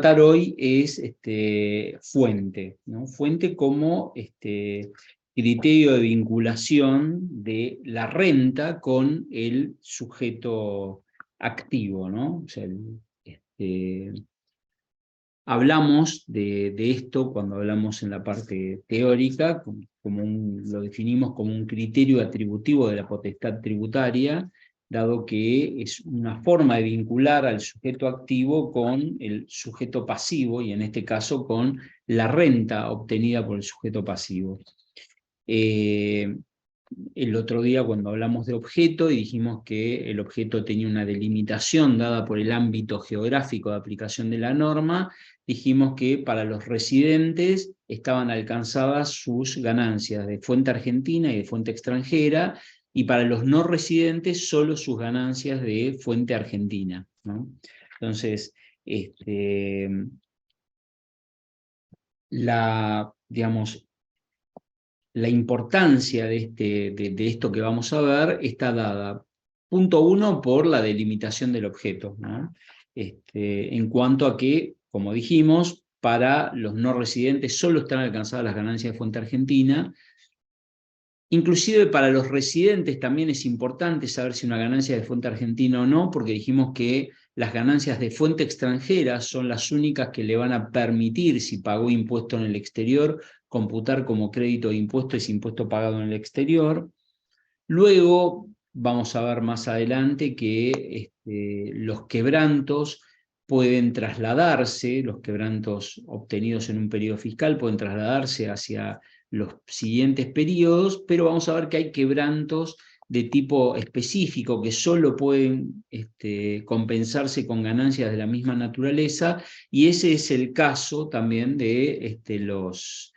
tratar hoy es fuente, ¿no? Fuente como criterio de vinculación de la renta con el sujeto activo, ¿no? O sea, hablamos de esto cuando hablamos en la parte teórica, lo definimos como un criterio atributivo de la potestad tributaria, dado que es una forma de vincular al sujeto activo con el sujeto pasivo, y en este caso con la renta obtenida por el sujeto pasivo. El otro día cuando hablamos de objeto y dijimos que el objeto tenía una delimitación dada por el ámbito geográfico de aplicación de la norma, dijimos que para los residentes estaban alcanzadas sus ganancias de fuente argentina y de fuente extranjera, y para los no residentes solo sus ganancias de fuente argentina, ¿no? Entonces, digamos, la importancia de esto que vamos a ver está dada, punto uno, por la delimitación del objeto, ¿no? En cuanto a que, como dijimos, para los no residentes solo están alcanzadas las ganancias de fuente argentina. Inclusive para los residentes también es importante saber si una ganancia es de fuente argentina o no, porque dijimos que las ganancias de fuente extranjera son las únicas que le van a permitir, si pagó impuesto en el exterior, computar como crédito de impuesto ese impuesto pagado en el exterior. Luego vamos a ver más adelante que los quebrantos pueden trasladarse, los quebrantos obtenidos en un periodo fiscal pueden trasladarse hacia los siguientes periodos, pero vamos a ver que hay quebrantos de tipo específico que solo pueden compensarse con ganancias de la misma naturaleza, y ese es el caso también de los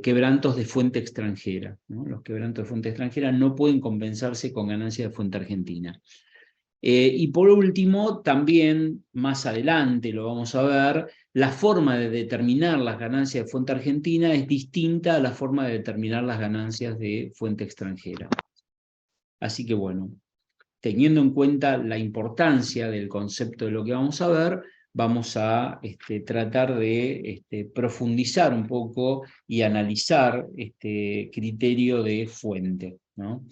quebrantos de fuente extranjera, ¿no? Los quebrantos de fuente extranjera no pueden compensarse con ganancias de fuente argentina. Y por último, también más adelante lo vamos a ver, la forma de determinar las ganancias de fuente argentina es distinta a la forma de determinar las ganancias de fuente extranjera. Así que bueno, teniendo en cuenta la importancia del concepto de lo que vamos a ver, vamos a tratar de profundizar un poco y analizar este criterio de fuente, ¿no?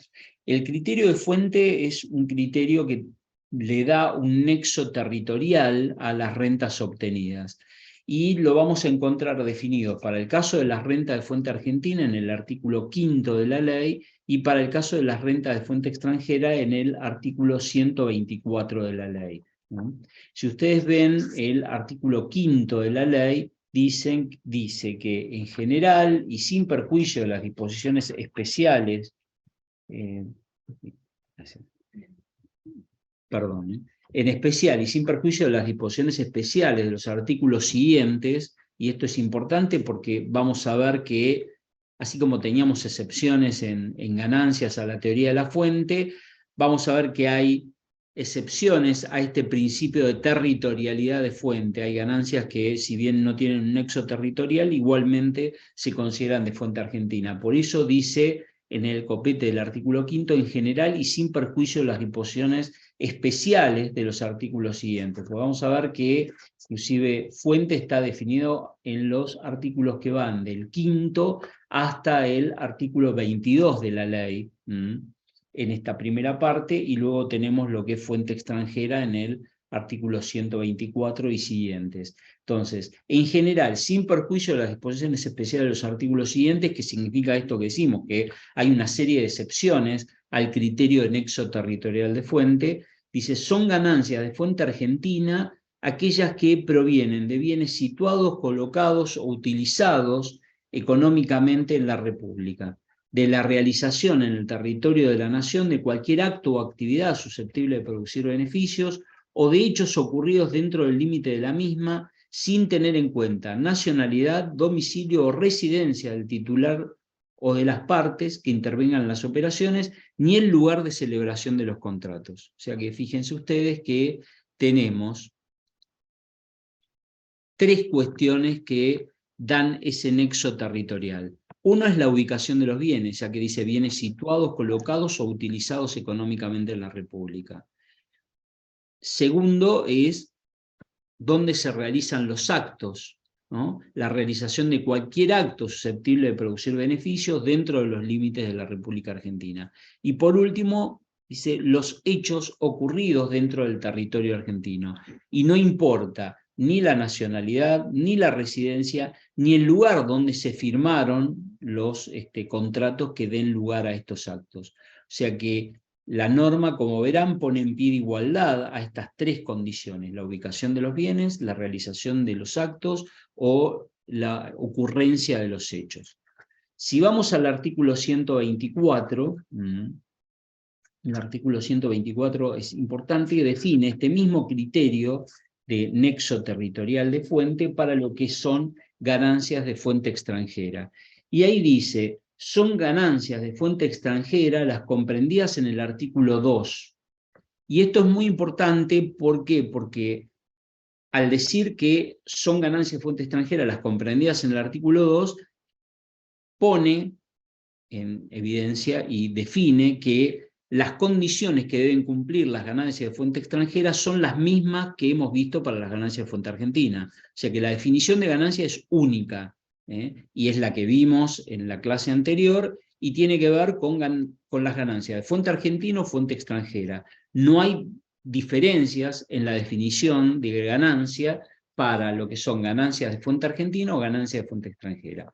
El criterio de fuente es un criterio que le da un nexo territorial a las rentas obtenidas, y lo vamos a encontrar definido para el caso de las rentas de fuente argentina en el artículo 5º de la ley, y para el caso de las rentas de fuente extranjera en el artículo 124 de la ley, ¿no? Si ustedes ven el artículo 5º de la ley, dice que en general y sin perjuicio de las disposiciones especiales, en especial y sin perjuicio de las disposiciones especiales de los artículos siguientes, y esto es importante porque vamos a ver que así como teníamos excepciones en ganancias a la teoría de la fuente, vamos a ver que hay excepciones a este principio de territorialidad de fuente. Hay ganancias que, si bien no tienen un nexo territorial, igualmente se consideran de fuente argentina. Por eso dice en el copete del artículo 5º, en general y sin perjuicio de las disposiciones especiales de los artículos siguientes. Pues vamos a ver que inclusive fuente está definido en los artículos que van del 5º hasta el artículo 22 de la ley, en esta primera parte, y luego tenemos lo que es fuente extranjera en el artículo 124 y siguientes. Entonces, en general, sin perjuicio de las disposiciones especiales de los artículos siguientes, ¿qué significa esto que decimos? Que hay una serie de excepciones al criterio de nexo territorial de fuente. Dice, son ganancias de fuente argentina aquellas que provienen de bienes situados, colocados o utilizados económicamente en la República, de la realización en el territorio de la nación de cualquier acto o actividad susceptible de producir beneficios, o de hechos ocurridos dentro del límite de la misma, sin tener en cuenta nacionalidad, domicilio o residencia del titular o de las partes que intervengan en las operaciones, ni el lugar de celebración de los contratos. O sea que fíjense ustedes que tenemos tres cuestiones que dan ese nexo territorial. Uno es la ubicación de los bienes, ya que dice bienes situados, colocados o utilizados económicamente en la República. Segundo es dónde se realizan los actos, ¿no? La realización de cualquier acto susceptible de producir beneficios dentro de los límites de la República Argentina. Y por último, dice los hechos ocurridos dentro del territorio argentino. Y no importa ni la nacionalidad, ni la residencia, ni el lugar donde se firmaron los contratos que den lugar a estos actos. O sea que la norma, como verán, pone en pie de igualdad a estas tres condiciones: la ubicación de los bienes, la realización de los actos o la ocurrencia de los hechos. Si vamos al artículo 124, el artículo 124 es importante y define este mismo criterio de nexo territorial de fuente para lo que son ganancias de fuente extranjera. Y ahí dice, son ganancias de fuente extranjera las comprendidas en el artículo 2. Y esto es muy importante, ¿por qué? Porque al decir que son ganancias de fuente extranjera las comprendidas en el artículo 2, pone en evidencia y define que las condiciones que deben cumplir las ganancias de fuente extranjera son las mismas que hemos visto para las ganancias de fuente argentina. O sea que la definición de ganancia es única, y es la que vimos en la clase anterior, y tiene que ver con las ganancias de fuente argentina o fuente extranjera. No hay diferencias en la definición de ganancia para lo que son ganancias de fuente argentina o ganancias de fuente extranjera.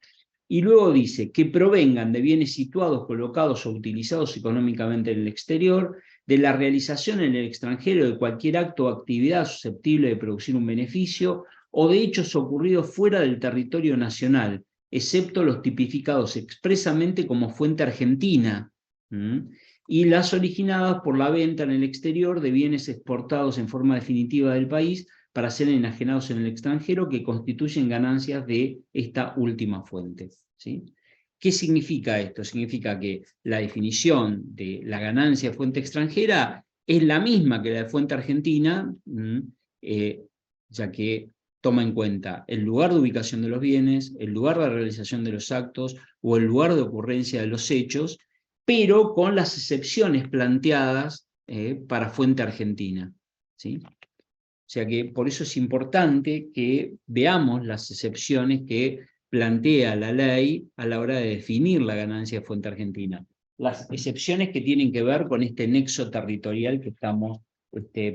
Y luego dice que provengan de bienes situados, colocados o utilizados económicamente en el exterior, de la realización en el extranjero de cualquier acto o actividad susceptible de producir un beneficio, o de hechos ocurridos fuera del territorio nacional, excepto los tipificados expresamente como fuente argentina, y las originadas por la venta en el exterior de bienes exportados en forma definitiva del país para ser enajenados en el extranjero, que constituyen ganancias de esta última fuente. ¿Sí? ¿Qué significa esto? Significa que la definición de la ganancia de fuente extranjera es la misma que la de fuente argentina, ya que toma en cuenta el lugar de ubicación de los bienes, el lugar de realización de los actos o el lugar de ocurrencia de los hechos, pero con las excepciones planteadas para fuente argentina. ¿Sí? O sea que por eso es importante que veamos las excepciones que plantea la ley a la hora de definir la ganancia de fuente argentina. Las excepciones que tienen que ver con este nexo territorial que estamos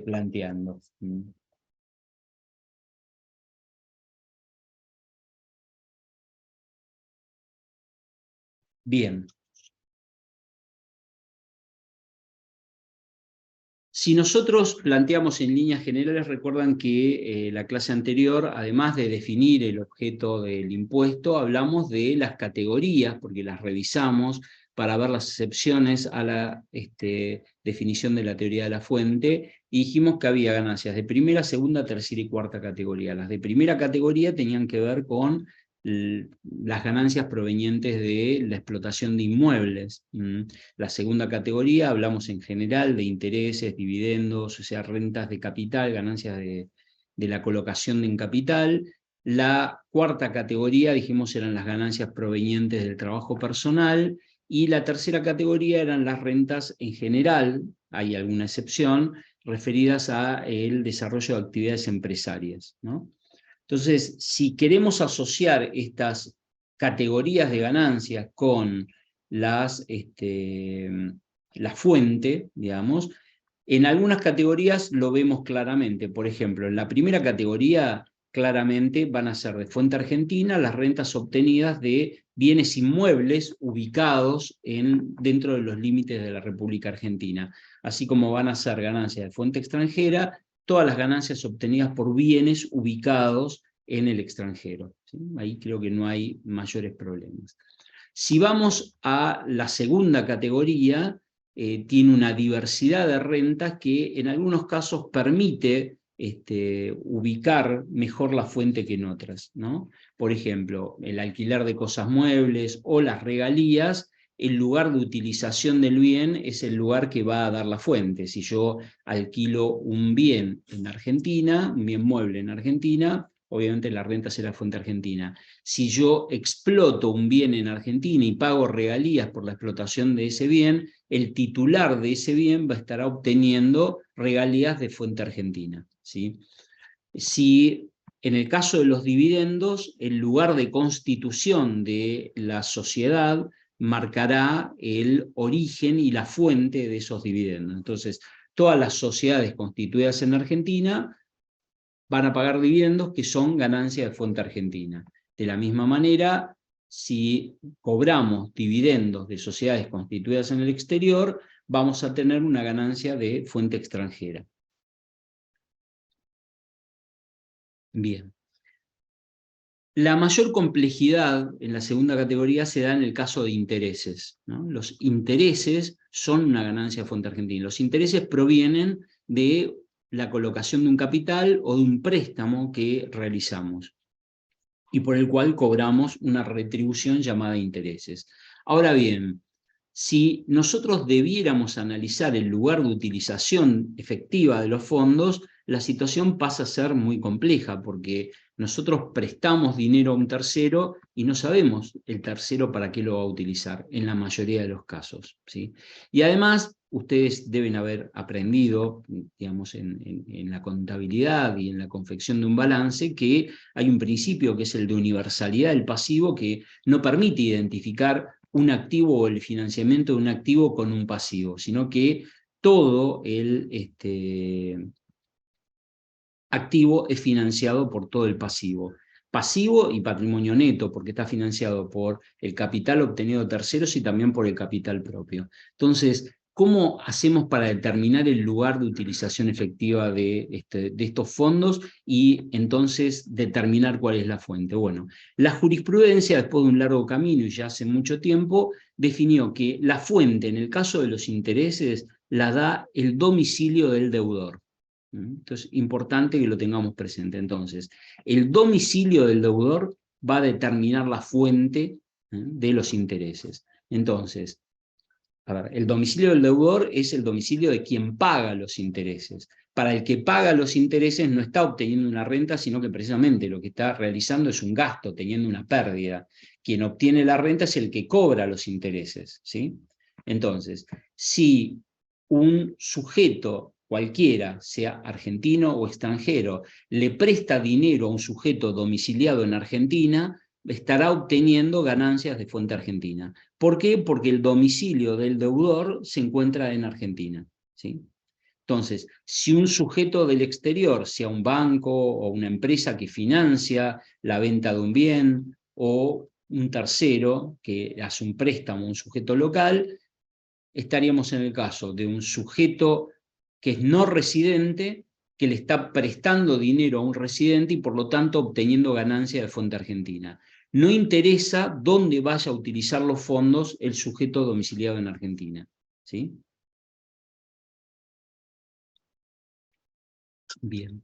planteando. Bien. Si nosotros planteamos en líneas generales, recuerdan que la clase anterior, además de definir el objeto del impuesto, hablamos de las categorías, porque las revisamos para ver las excepciones a la definición de la teoría de la fuente, y dijimos que había ganancias de primera, segunda, tercera y cuarta categoría. Las de primera categoría tenían que ver con las ganancias provenientes de la explotación de inmuebles. La segunda categoría, hablamos en general de intereses, dividendos, o sea, rentas de capital, ganancias de la colocación en capital. La cuarta categoría, dijimos, eran las ganancias provenientes del trabajo personal, y la tercera categoría eran las rentas en general, hay alguna excepción, referidas al desarrollo de actividades empresarias, ¿no? Entonces, si queremos asociar estas categorías de ganancias con la fuente, digamos, en algunas categorías lo vemos claramente. Por ejemplo, en la primera categoría claramente van a ser de fuente argentina las rentas obtenidas de bienes inmuebles ubicados dentro de los límites de la República Argentina, así como van a ser ganancias de fuente extranjera todas las ganancias obtenidas por bienes ubicados en el extranjero. ¿Sí? Ahí creo que no hay mayores problemas. Si vamos a la segunda categoría, tiene una diversidad de rentas que en algunos casos permite ubicar mejor la fuente que en otras, ¿no? Por ejemplo, el alquiler de cosas muebles o las regalías, el lugar de utilización del bien es el lugar que va a dar la fuente. Si yo alquilo un bien en Argentina, un bien mueble en Argentina, obviamente la renta será fuente argentina. Si yo exploto un bien en Argentina y pago regalías por la explotación de ese bien, el titular de ese bien va a estar obteniendo regalías de fuente argentina. ¿Sí? Si en el caso de los dividendos, el lugar de constitución de la sociedad marcará el origen y la fuente de esos dividendos. Entonces, todas las sociedades constituidas en Argentina van a pagar dividendos que son ganancias de fuente argentina. De la misma manera, si cobramos dividendos de sociedades constituidas en el exterior, vamos a tener una ganancia de fuente extranjera. Bien. La mayor complejidad en la segunda categoría se da en el caso de intereses, ¿no? Los intereses son una ganancia de fuente argentina. Los intereses provienen de la colocación de un capital o de un préstamo que realizamos y por el cual cobramos una retribución llamada intereses. Ahora bien, si nosotros debiéramos analizar el lugar de utilización efectiva de los fondos, la situación pasa a ser muy compleja, porque nosotros prestamos dinero a un tercero y no sabemos el tercero para qué lo va a utilizar, en la mayoría de los casos, ¿sí? Y además, ustedes deben haber aprendido, digamos, en la contabilidad y en la confección de un balance, que hay un principio que es el de universalidad del pasivo, que no permite identificar un activo o el financiamiento de un activo con un pasivo, sino que todo el activo es financiado por todo el pasivo. Pasivo y patrimonio neto, porque está financiado por el capital obtenido de terceros y también por el capital propio. Entonces, ¿cómo hacemos para determinar el lugar de utilización efectiva de estos fondos y entonces determinar cuál es la fuente? Bueno, la jurisprudencia, después de un largo camino y ya hace mucho tiempo, definió que la fuente, en el caso de los intereses, la da el domicilio del deudor. Entonces, importante que lo tengamos presente. Entonces, el domicilio del deudor va a determinar la fuente de los intereses. Entonces, a ver, el domicilio del deudor es el domicilio de quien paga los intereses. Para el que paga los intereses no está obteniendo una renta, sino que precisamente lo que está realizando es un gasto, teniendo una pérdida. Quien obtiene la renta es el que cobra los intereses, ¿sí? Entonces, si un sujeto cualquiera, sea argentino o extranjero, le presta dinero a un sujeto domiciliado en Argentina, estará obteniendo ganancias de fuente argentina. ¿Por qué? Porque el domicilio del deudor se encuentra en Argentina, ¿sí? Entonces, si un sujeto del exterior, sea un banco o una empresa que financia la venta de un bien, o un tercero que hace un préstamo a un sujeto local, estaríamos en el caso de un sujeto que es no residente, que le está prestando dinero a un residente y por lo tanto obteniendo ganancia de fuente argentina. No interesa dónde vaya a utilizar los fondos el sujeto domiciliado en Argentina, ¿sí? Bien.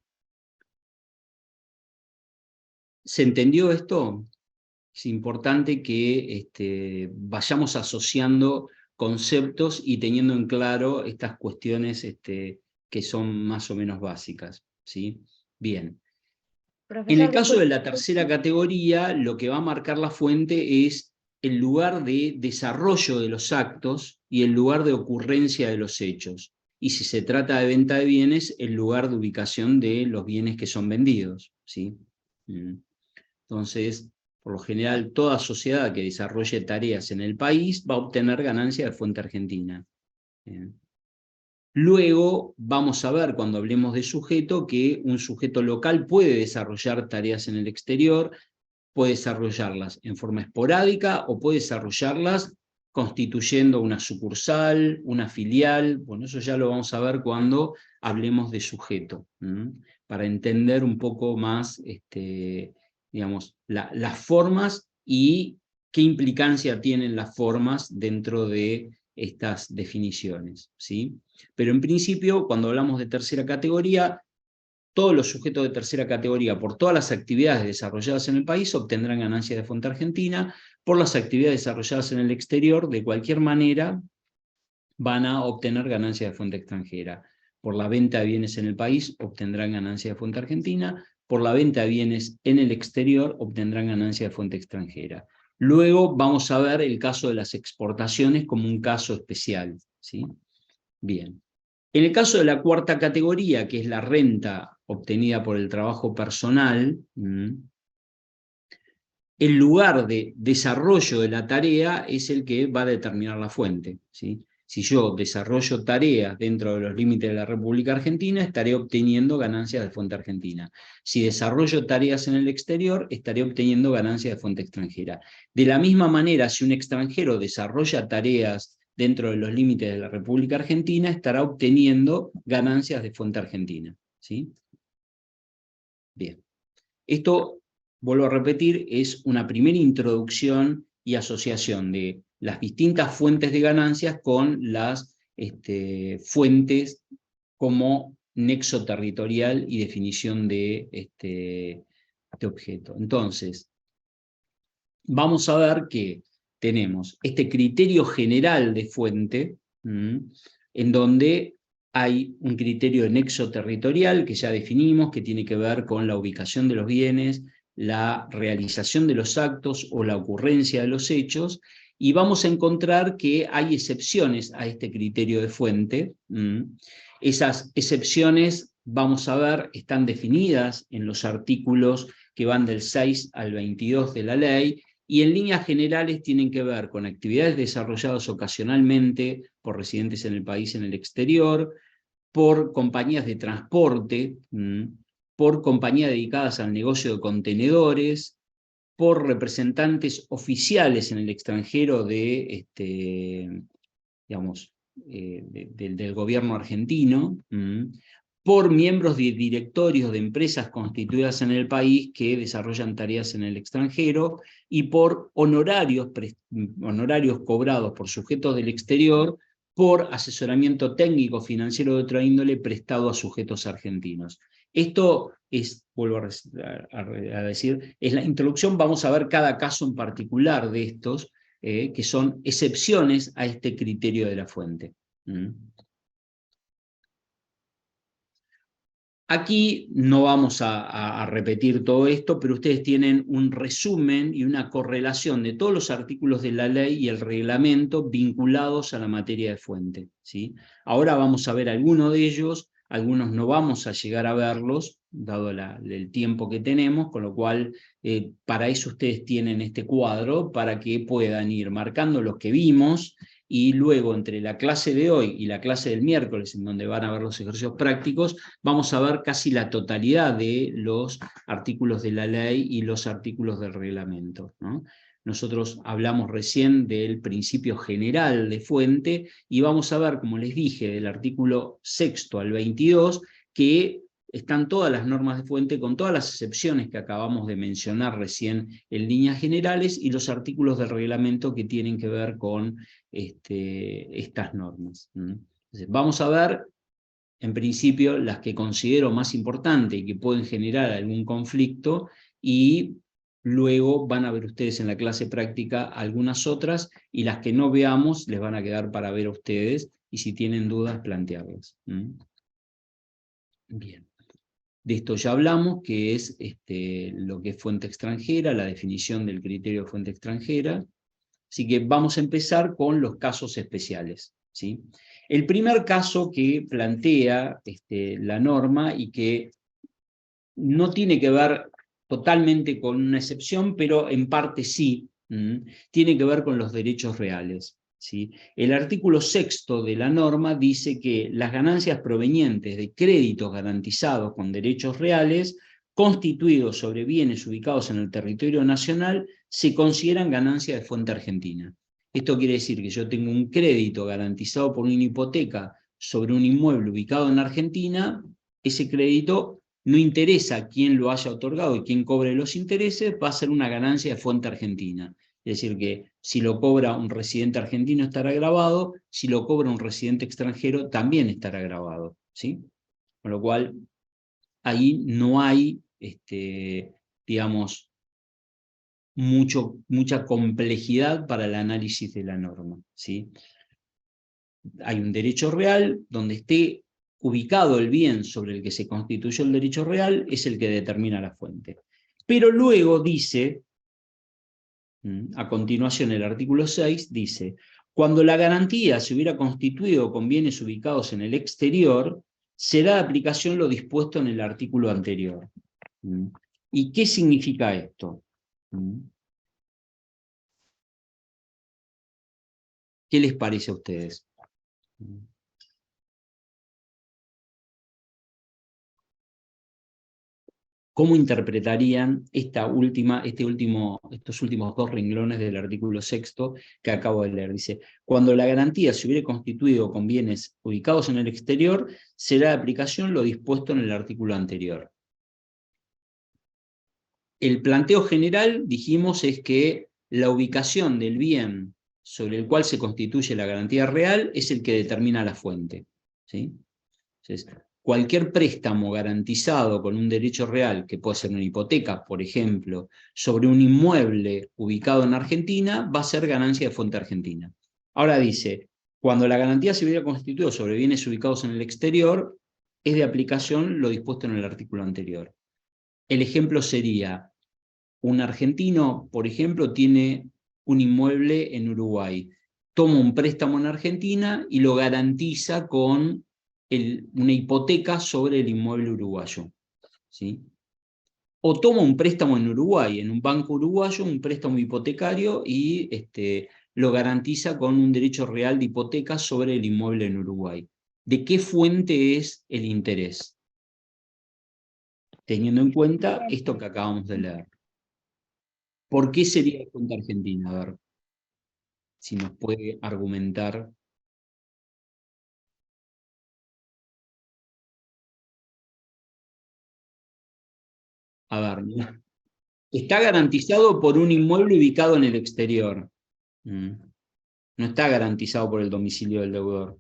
¿Se entendió esto? Es importante que vayamos asociando conceptos y teniendo en claro estas cuestiones que son más o menos básicas, ¿sí? Bien. En el Profesor, caso de disculpe. la tercera categoría, lo que va a marcar la fuente es el lugar de desarrollo de los actos y el lugar de ocurrencia de los hechos. Y si se trata de venta de bienes, el lugar de ubicación de los bienes que son vendidos, ¿sí? Entonces, por lo general, toda sociedad que desarrolle tareas en el país va a obtener ganancia de fuente argentina. Luego vamos a ver, cuando hablemos de sujeto, que un sujeto local puede desarrollar tareas en el exterior, puede desarrollarlas en forma esporádica o puede desarrollarlas constituyendo una sucursal, una filial. Bueno, eso ya lo vamos a ver cuando hablemos de sujeto, para entender un poco más digamos, las formas y qué implicancia tienen las formas dentro de estas definiciones, ¿sí? Pero en principio, cuando hablamos de tercera categoría, todos los sujetos de tercera categoría, por todas las actividades desarrolladas en el país, obtendrán ganancias de fuente argentina. Por las actividades desarrolladas en el exterior, de cualquier manera, van a obtener ganancias de fuente extranjera. Por la venta de bienes en el país, obtendrán ganancias de fuente argentina. Por la venta de bienes en el exterior, obtendrán ganancias de fuente extranjera. Luego vamos a ver el caso de las exportaciones como un caso especial, ¿sí? Bien. En el caso de la cuarta categoría, que es la renta obtenida por el trabajo personal, el lugar de desarrollo de la tarea es el que va a determinar la fuente, ¿sí? Si yo desarrollo tareas dentro de los límites de la República Argentina, estaré obteniendo ganancias de fuente argentina. Si desarrollo tareas en el exterior, estaré obteniendo ganancias de fuente extranjera. De la misma manera, si un extranjero desarrolla tareas dentro de los límites de la República Argentina, estará obteniendo ganancias de fuente argentina, ¿sí? Bien. Esto, vuelvo a repetir, es una primera introducción y asociación de las distintas fuentes de ganancias con las fuentes como nexo territorial y definición de objeto. Entonces, vamos a ver que tenemos este criterio general de fuente, en donde hay un criterio de nexo territorial que ya definimos, que tiene que ver con la ubicación de los bienes, la realización de los actos o la ocurrencia de los hechos, y vamos a encontrar que hay excepciones a este criterio de fuente. Esas excepciones, vamos a ver, están definidas en los artículos que van del 6 al 22 de la ley, y en líneas generales tienen que ver con actividades desarrolladas ocasionalmente por residentes en el país, en el exterior, por compañías de transporte, por compañías dedicadas al negocio de contenedores, por representantes oficiales en el extranjero del gobierno argentino, por miembros de directorios de empresas constituidas en el país que desarrollan tareas en el extranjero, y por honorarios cobrados por sujetos del exterior por asesoramiento técnico financiero de otra índole prestado a sujetos argentinos. Esto es, vuelvo a decir, es la introducción. Vamos a ver cada caso en particular de estos, que son excepciones a este criterio de la fuente. Aquí no vamos a repetir todo esto, pero ustedes tienen un resumen y una correlación de todos los artículos de la ley y el reglamento vinculados a la materia de fuente, ¿sí? Ahora vamos a ver algunos de ellos, algunos no vamos a llegar a verlos, dado el tiempo que tenemos, con lo cual para eso ustedes tienen este cuadro, para que puedan ir marcando los que vimos, y luego entre la clase de hoy y la clase del miércoles, en donde van a ver los ejercicios prácticos, vamos a ver casi la totalidad de los artículos de la ley y los artículos del reglamento, ¿no? Nosotros hablamos recién del principio general de fuente, y vamos a ver, como les dije, del artículo 6º al 22, que están todas las normas de fuente con todas las excepciones que acabamos de mencionar recién en líneas generales, y los artículos del reglamento que tienen que ver con estas normas. Entonces, vamos a ver, en principio, las que considero más importantes y que pueden generar algún conflicto, y luego van a ver ustedes en la clase práctica algunas otras, y las que no veamos les van a quedar para ver a ustedes, y si tienen dudas, plantearlas. Bien. De esto ya hablamos, que es lo que es fuente extranjera, la definición del criterio de fuente extranjera. Así que vamos a empezar con los casos especiales, ¿sí? El primer caso que plantea la norma, y que no tiene que ver totalmente con una excepción, pero en parte sí, tiene que ver con los derechos reales, ¿sí? El artículo 6º de la norma dice que las ganancias provenientes de créditos garantizados con derechos reales constituidos sobre bienes ubicados en el territorio nacional se consideran ganancias de fuente argentina. Esto quiere decir que yo tengo un crédito garantizado por una hipoteca sobre un inmueble ubicado en Argentina. Ese crédito, no interesa quién lo haya otorgado y quién cobre los intereses, va a ser una ganancia de fuente argentina. Es decir, que si lo cobra un residente argentino estará grabado, si lo cobra un residente extranjero también estará grabado, ¿sí? Con lo cual, ahí no hay, digamos, mucha complejidad para el análisis de la norma, ¿sí? Hay un derecho real, donde esté ubicado el bien sobre el que se constituyó el derecho real, es el que determina la fuente. Pero luego dice, a continuación el artículo 6, dice: Cuando la garantía se hubiera constituido con bienes ubicados en el exterior, será de aplicación lo dispuesto en el artículo anterior. ¿Y qué significa esto? ¿Qué les parece a ustedes? ¿Cómo interpretarían estos últimos dos renglones del artículo sexto que acabo de leer? Dice, cuando la garantía se hubiera constituido con bienes ubicados en el exterior, será de aplicación lo dispuesto en el artículo anterior. El planteo general, dijimos, es que la ubicación del bien sobre el cual se constituye la garantía real es el que determina la fuente, ¿sí? Entonces, cualquier préstamo garantizado con un derecho real, que puede ser una hipoteca, por ejemplo, sobre un inmueble ubicado en Argentina, va a ser ganancia de fuente argentina. Ahora dice, cuando la garantía se hubiera constituido sobre bienes ubicados en el exterior, es de aplicación lo dispuesto en el artículo anterior. El ejemplo sería, un argentino, por ejemplo, tiene un inmueble en Uruguay, toma un préstamo en Argentina y lo garantiza con una hipoteca sobre el inmueble uruguayo, ¿sí? O toma un préstamo en Uruguay, en un banco uruguayo, un préstamo hipotecario y lo garantiza con un derecho real de hipoteca sobre el inmueble en Uruguay. ¿De qué fuente es el interés? Teniendo en cuenta esto que acabamos de leer. ¿Por qué sería de fuente argentina? A ver, si nos puede argumentar. A ver, está garantizado por un inmueble ubicado en el exterior. No está garantizado por el domicilio del deudor.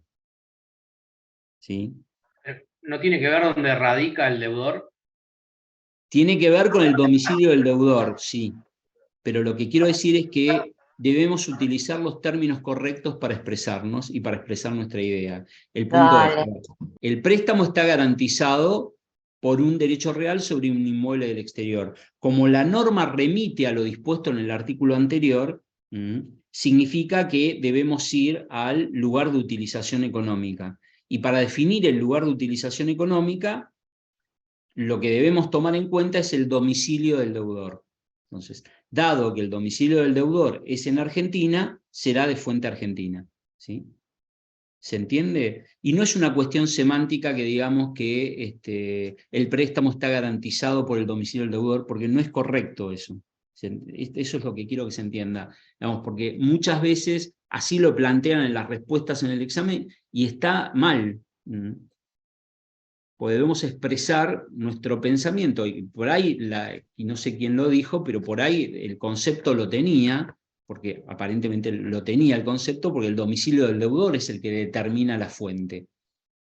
¿Sí? ¿No tiene que ver dónde radica el deudor? Tiene que ver con el domicilio del deudor, sí. Pero lo que quiero decir es que debemos utilizar los términos correctos para expresarnos y para expresar nuestra idea. El punto es, el préstamo está garantizado por un derecho real sobre un inmueble del exterior. Como la norma remite a lo dispuesto en el artículo anterior, significa que debemos ir al lugar de utilización económica. Y para definir el lugar de utilización económica, lo que debemos tomar en cuenta es el domicilio del deudor. Entonces, dado que el domicilio del deudor es en Argentina, será de fuente argentina, ¿sí? ¿Se entiende? Y no es una cuestión semántica que digamos que el préstamo está garantizado por el domicilio del deudor, porque no es correcto eso. Eso es lo que quiero que se entienda. Digamos, porque muchas veces así lo plantean en las respuestas en el examen y está mal. Podemos expresar nuestro pensamiento, y por ahí, y no sé quién lo dijo, pero por ahí el concepto lo tenía, porque aparentemente lo tenía el concepto, porque el domicilio del deudor es el que determina la fuente.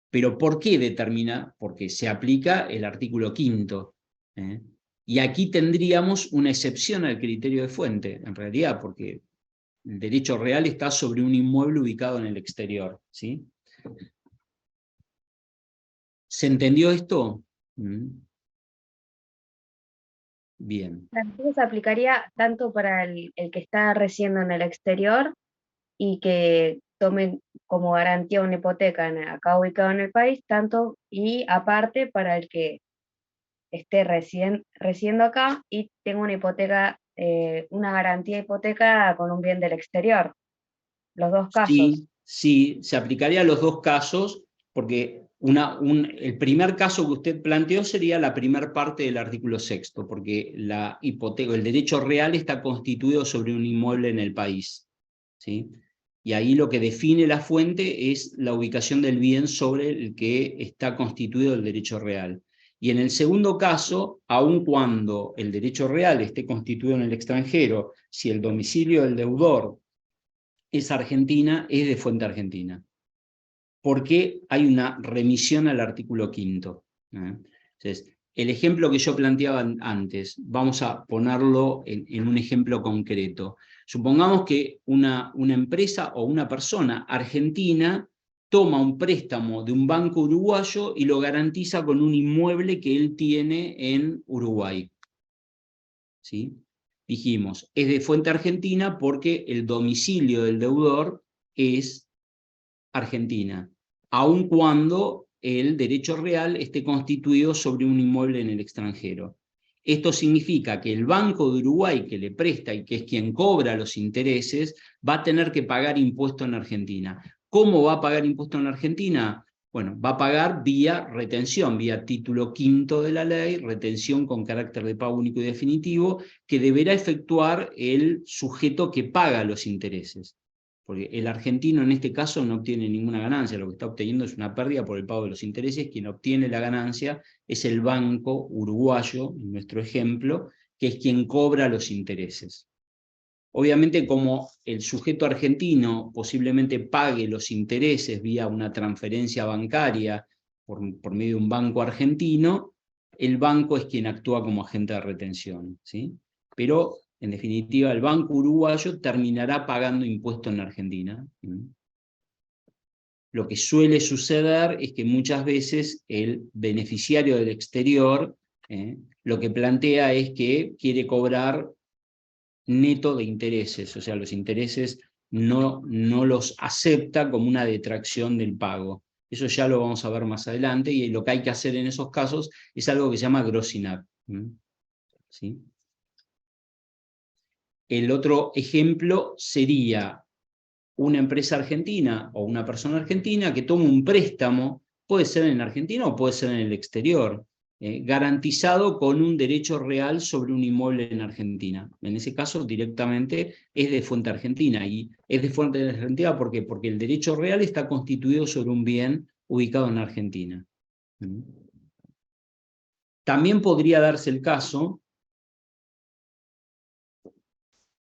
Pero ¿por qué determina? Porque se aplica el artículo quinto. Y aquí tendríamos una excepción al criterio de fuente, en realidad, porque el derecho real está sobre un inmueble ubicado en el exterior, ¿sí? ¿Se entendió esto? Bien. Entonces aplicaría tanto para el que está residiendo en el exterior y que tomen como garantía una hipoteca acá ubicado en el país, tanto y aparte para el que esté residiendo acá y tenga una hipoteca, una garantía de hipoteca con un bien del exterior. Los dos casos. Sí, sí, se aplicaría a los dos casos, porque el primer caso que usted planteó sería la primera parte del artículo sexto, porque la hipoteca, el derecho real está constituido sobre un inmueble en el país, ¿sí? Y ahí lo que define la fuente es la ubicación del bien sobre el que está constituido el derecho real. Y en el segundo caso, aun cuando el derecho real esté constituido en el extranjero, si el domicilio del deudor es argentina, es de fuente argentina. Porque hay una remisión al artículo quinto. Entonces, el ejemplo que yo planteaba antes, vamos a ponerlo en un ejemplo concreto. Supongamos que una empresa o una persona argentina toma un préstamo de un banco uruguayo y lo garantiza con un inmueble que él tiene en Uruguay. ¿Sí? Dijimos, es de fuente argentina porque el domicilio del deudor es Argentina, aun cuando el derecho real esté constituido sobre un inmueble en el extranjero. Esto significa que el Banco de Uruguay que le presta y que es quien cobra los intereses, va a tener que pagar impuesto en Argentina. ¿Cómo va a pagar impuesto en Argentina? Bueno, va a pagar vía retención, vía título quinto de la ley, retención con carácter de pago único y definitivo, que deberá efectuar el sujeto que paga los intereses. Porque el argentino en este caso no obtiene ninguna ganancia, lo que está obteniendo es una pérdida por el pago de los intereses. Quien obtiene la ganancia es el banco uruguayo, en nuestro ejemplo, que es quien cobra los intereses. Obviamente, como el sujeto argentino posiblemente pague los intereses vía una transferencia bancaria por medio de un banco argentino, el banco es quien actúa como agente de retención, ¿sí? Pero, en definitiva, el banco uruguayo terminará pagando impuestos en Argentina. Lo que suele suceder es que muchas veces el beneficiario del exterior lo que plantea es que quiere cobrar neto de intereses, o sea, los intereses no los acepta como una detracción del pago. Eso ya lo vamos a ver más adelante, y lo que hay que hacer en esos casos es algo que se llama grossing up. ¿Sí? El otro ejemplo sería una empresa argentina o una persona argentina que toma un préstamo, puede ser en Argentina o puede ser en el exterior, garantizado con un derecho real sobre un inmueble en Argentina. En ese caso, directamente es de fuente argentina. Y es de fuente argentina ¿por qué? Porque el derecho real está constituido sobre un bien ubicado en Argentina. También podría darse el caso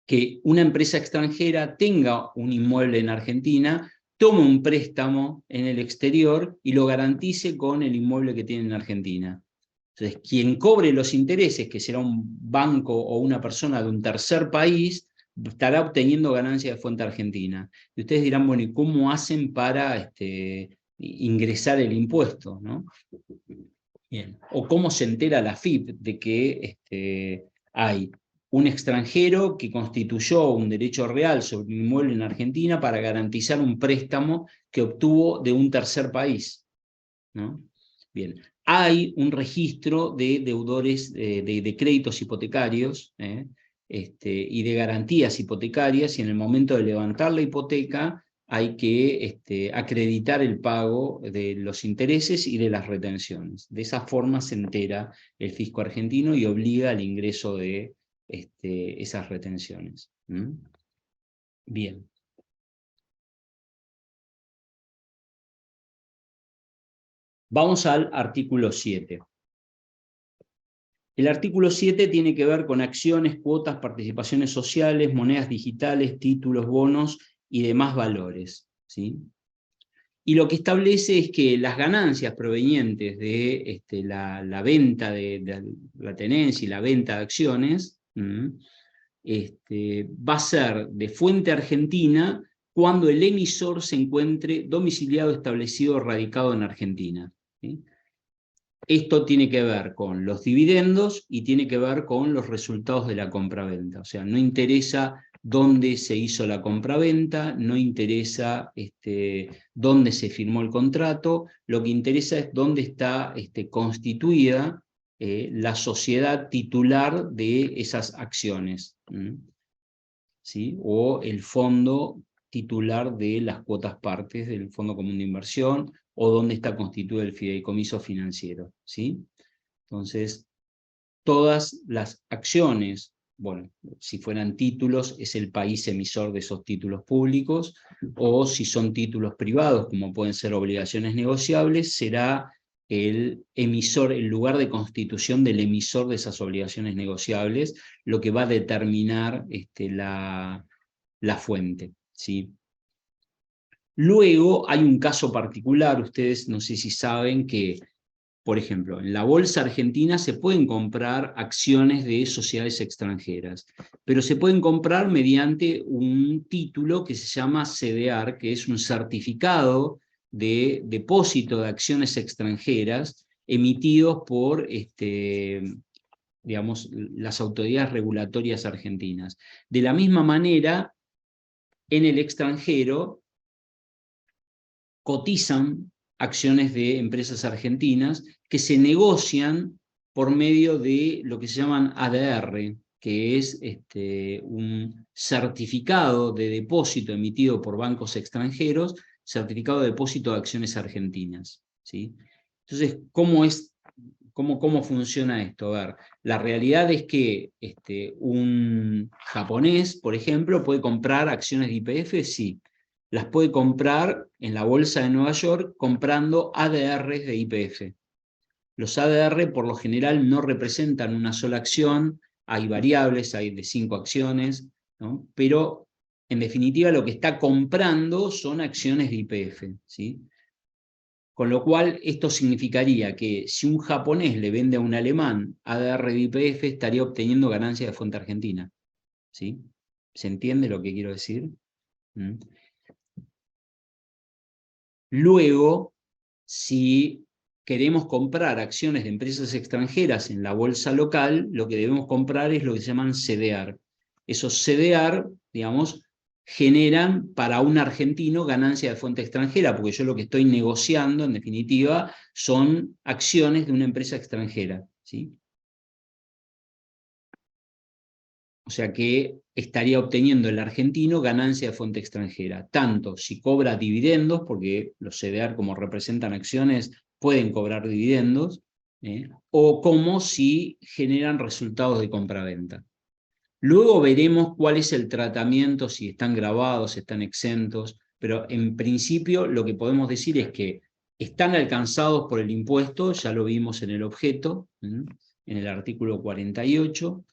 que una empresa extranjera tenga un inmueble en Argentina, tome un préstamo en el exterior y lo garantice con el inmueble que tiene en Argentina. Entonces, quien cobre los intereses, que será un banco o una persona de un tercer país, estará obteniendo ganancias de fuente argentina. Y ustedes dirán, bueno, ¿y cómo hacen para ingresar el impuesto? ¿No? Bien. O cómo se entera la AFIP de que hay un extranjero que constituyó un derecho real sobre un inmueble en Argentina para garantizar un préstamo que obtuvo de un tercer país, ¿no? Bien, hay un registro de deudores de créditos hipotecarios y de garantías hipotecarias, y en el momento de levantar la hipoteca hay que acreditar el pago de los intereses y de las retenciones. De esa forma se entera el fisco argentino y obliga al ingreso de esas retenciones. Bien. Vamos al artículo 7. El artículo 7 tiene que ver con acciones, cuotas, participaciones sociales, monedas digitales, títulos, bonos y demás valores, ¿sí? Y lo que establece es que las ganancias provenientes de la venta de la tenencia y la venta de acciones va a ser de fuente argentina cuando el emisor se encuentre domiciliado, establecido o radicado en Argentina, ¿sí? Esto tiene que ver con los dividendos y tiene que ver con los resultados de la compraventa. O sea, no interesa dónde se hizo la compraventa, no interesa dónde se firmó el contrato, lo que interesa es dónde está constituida la sociedad titular de esas acciones, ¿sí? O el fondo titular de las cuotas partes del Fondo Común de Inversión, o dónde está constituido el fideicomiso financiero, ¿sí? Entonces, todas las acciones, bueno, si fueran títulos, es el país emisor de esos títulos públicos, o si son títulos privados, como pueden ser obligaciones negociables, será el emisor, el lugar de constitución del emisor de esas obligaciones negociables, lo que va a determinar la fuente, ¿sí? Luego hay un caso particular, ustedes no sé si saben que, por ejemplo, en la bolsa argentina se pueden comprar acciones de sociedades extranjeras, pero se pueden comprar mediante un título que se llama CDR, que es un certificado de depósito de acciones extranjeras emitidos por digamos, las autoridades regulatorias argentinas. De la misma manera, en el extranjero cotizan acciones de empresas argentinas que se negocian por medio de lo que se llaman ADR, que es un certificado de depósito emitido por bancos extranjeros, certificado de depósito de acciones argentinas, ¿sí? Entonces, ¿cómo funciona esto? A ver, la realidad es que un japonés, por ejemplo, puede comprar acciones de YPF, sí. Las puede comprar en la bolsa de Nueva York comprando ADRs de YPF. Los ADR por lo general no representan una sola acción, hay variables, hay de 5 acciones, ¿no? Pero en definitiva lo que está comprando son acciones de YPF, ¿sí? Con lo cual esto significaría que si un japonés le vende a un alemán ADR de YPF estaría obteniendo ganancia de fuente argentina, ¿sí? ¿Se entiende lo que quiero decir? ¿Mm? Luego, si queremos comprar acciones de empresas extranjeras en la bolsa local, lo que debemos comprar es lo que se llaman CDR. Esos CDR, digamos, generan para un argentino ganancia de fuente extranjera, porque yo lo que estoy negociando, en definitiva, son acciones de una empresa extranjera, ¿sí? O sea que estaría obteniendo el argentino ganancia de fuente extranjera, tanto si cobra dividendos, porque los CDR como representan acciones pueden cobrar dividendos, o como si generan resultados de compraventa. Luego veremos cuál es el tratamiento, si están grabados, si están exentos, pero en principio lo que podemos decir es que están alcanzados por el impuesto, ya lo vimos en el objeto, en el artículo 48,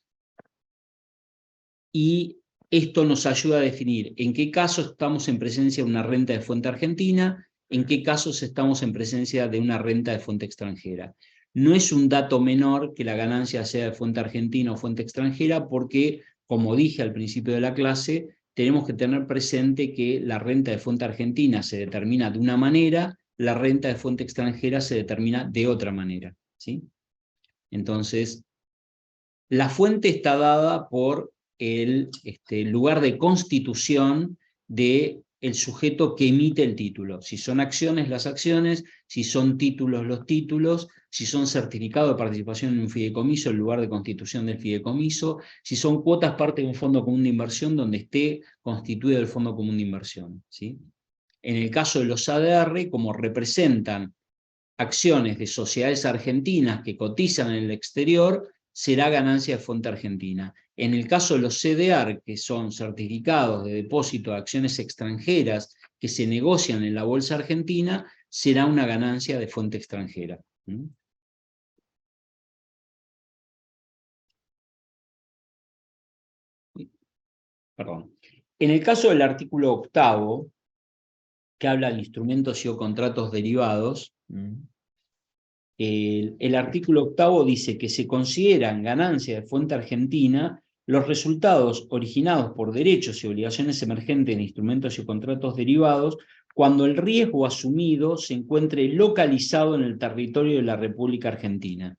y esto nos ayuda a definir en qué casos estamos en presencia de una renta de fuente argentina, en qué casos estamos en presencia de una renta de fuente extranjera. No es un dato menor que la ganancia sea de fuente argentina o fuente extranjera porque, como dije al principio de la clase, tenemos que tener presente que la renta de fuente argentina se determina de una manera, la renta de fuente extranjera se determina de otra manera, ¿sí? Entonces, la fuente está dada por el lugar de constitución del sujeto que emite el título. Si son acciones, las acciones; si son títulos, los títulos; si son certificados de participación en un fideicomiso, el lugar de constitución del fideicomiso; si son cuotas parte de un fondo común de inversión, donde esté constituido el fondo común de inversión, ¿sí? En el caso de los ADR, como representan acciones de sociedades argentinas que cotizan en el exterior, será ganancia de fuente argentina. En el caso de los CDR, que son certificados de depósito de acciones extranjeras que se negocian en la bolsa argentina, será una ganancia de fuente extranjera. Perdón. En el caso del artículo 8, que habla de instrumentos y o contratos derivados, el artículo 8 dice que se consideran ganancia de fuente argentina los resultados originados por derechos y obligaciones emergentes en instrumentos y contratos derivados cuando el riesgo asumido se encuentre localizado en el territorio de la República Argentina.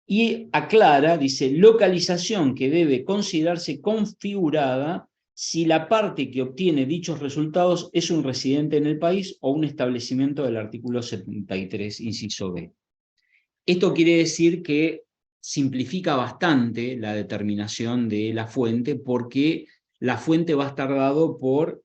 Y aclara, dice, localización que debe considerarse configurada si la parte que obtiene dichos resultados es un residente en el país o un establecimiento del artículo 73, inciso B. Esto quiere decir que simplifica bastante la determinación de la fuente, porque la fuente va a estar dado por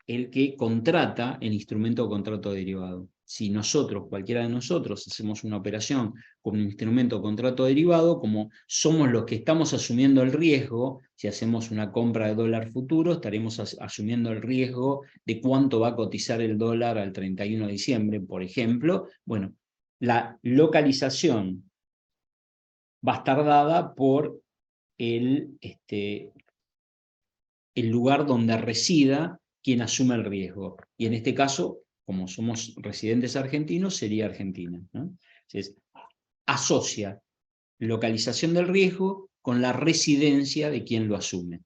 el que contrata el instrumento o contrato derivado. Si nosotros, cualquiera de nosotros, hacemos una operación con un instrumento o contrato derivado, como somos los que estamos asumiendo el riesgo, si hacemos una compra de dólar futuro, estaremos asumiendo el riesgo de cuánto va a cotizar el dólar al 31 de diciembre, por ejemplo. Bueno, la localización va a estar dada por el lugar donde resida quien asume el riesgo. Y en este caso, como somos residentes argentinos, sería Argentina, ¿no? Entonces, asocia localización del riesgo con la residencia de quien lo asume.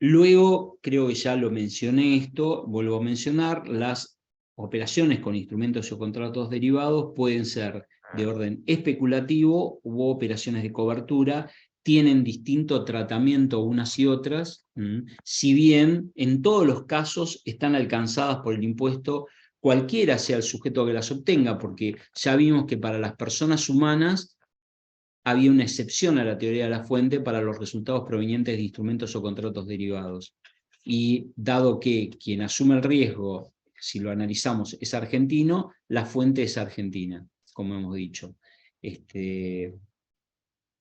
Luego, creo que ya lo mencioné esto, vuelvo a mencionar, las operaciones con instrumentos o contratos derivados pueden ser de orden especulativo u operaciones de cobertura, tienen distinto tratamiento unas y otras, si bien en todos los casos están alcanzadas por el impuesto, cualquiera sea el sujeto que las obtenga, porque ya vimos que para las personas humanas había una excepción a la teoría de la fuente para los resultados provenientes de instrumentos o contratos derivados. Y dado que quien asume el riesgo, si lo analizamos, es argentino, la fuente es argentina, como hemos dicho.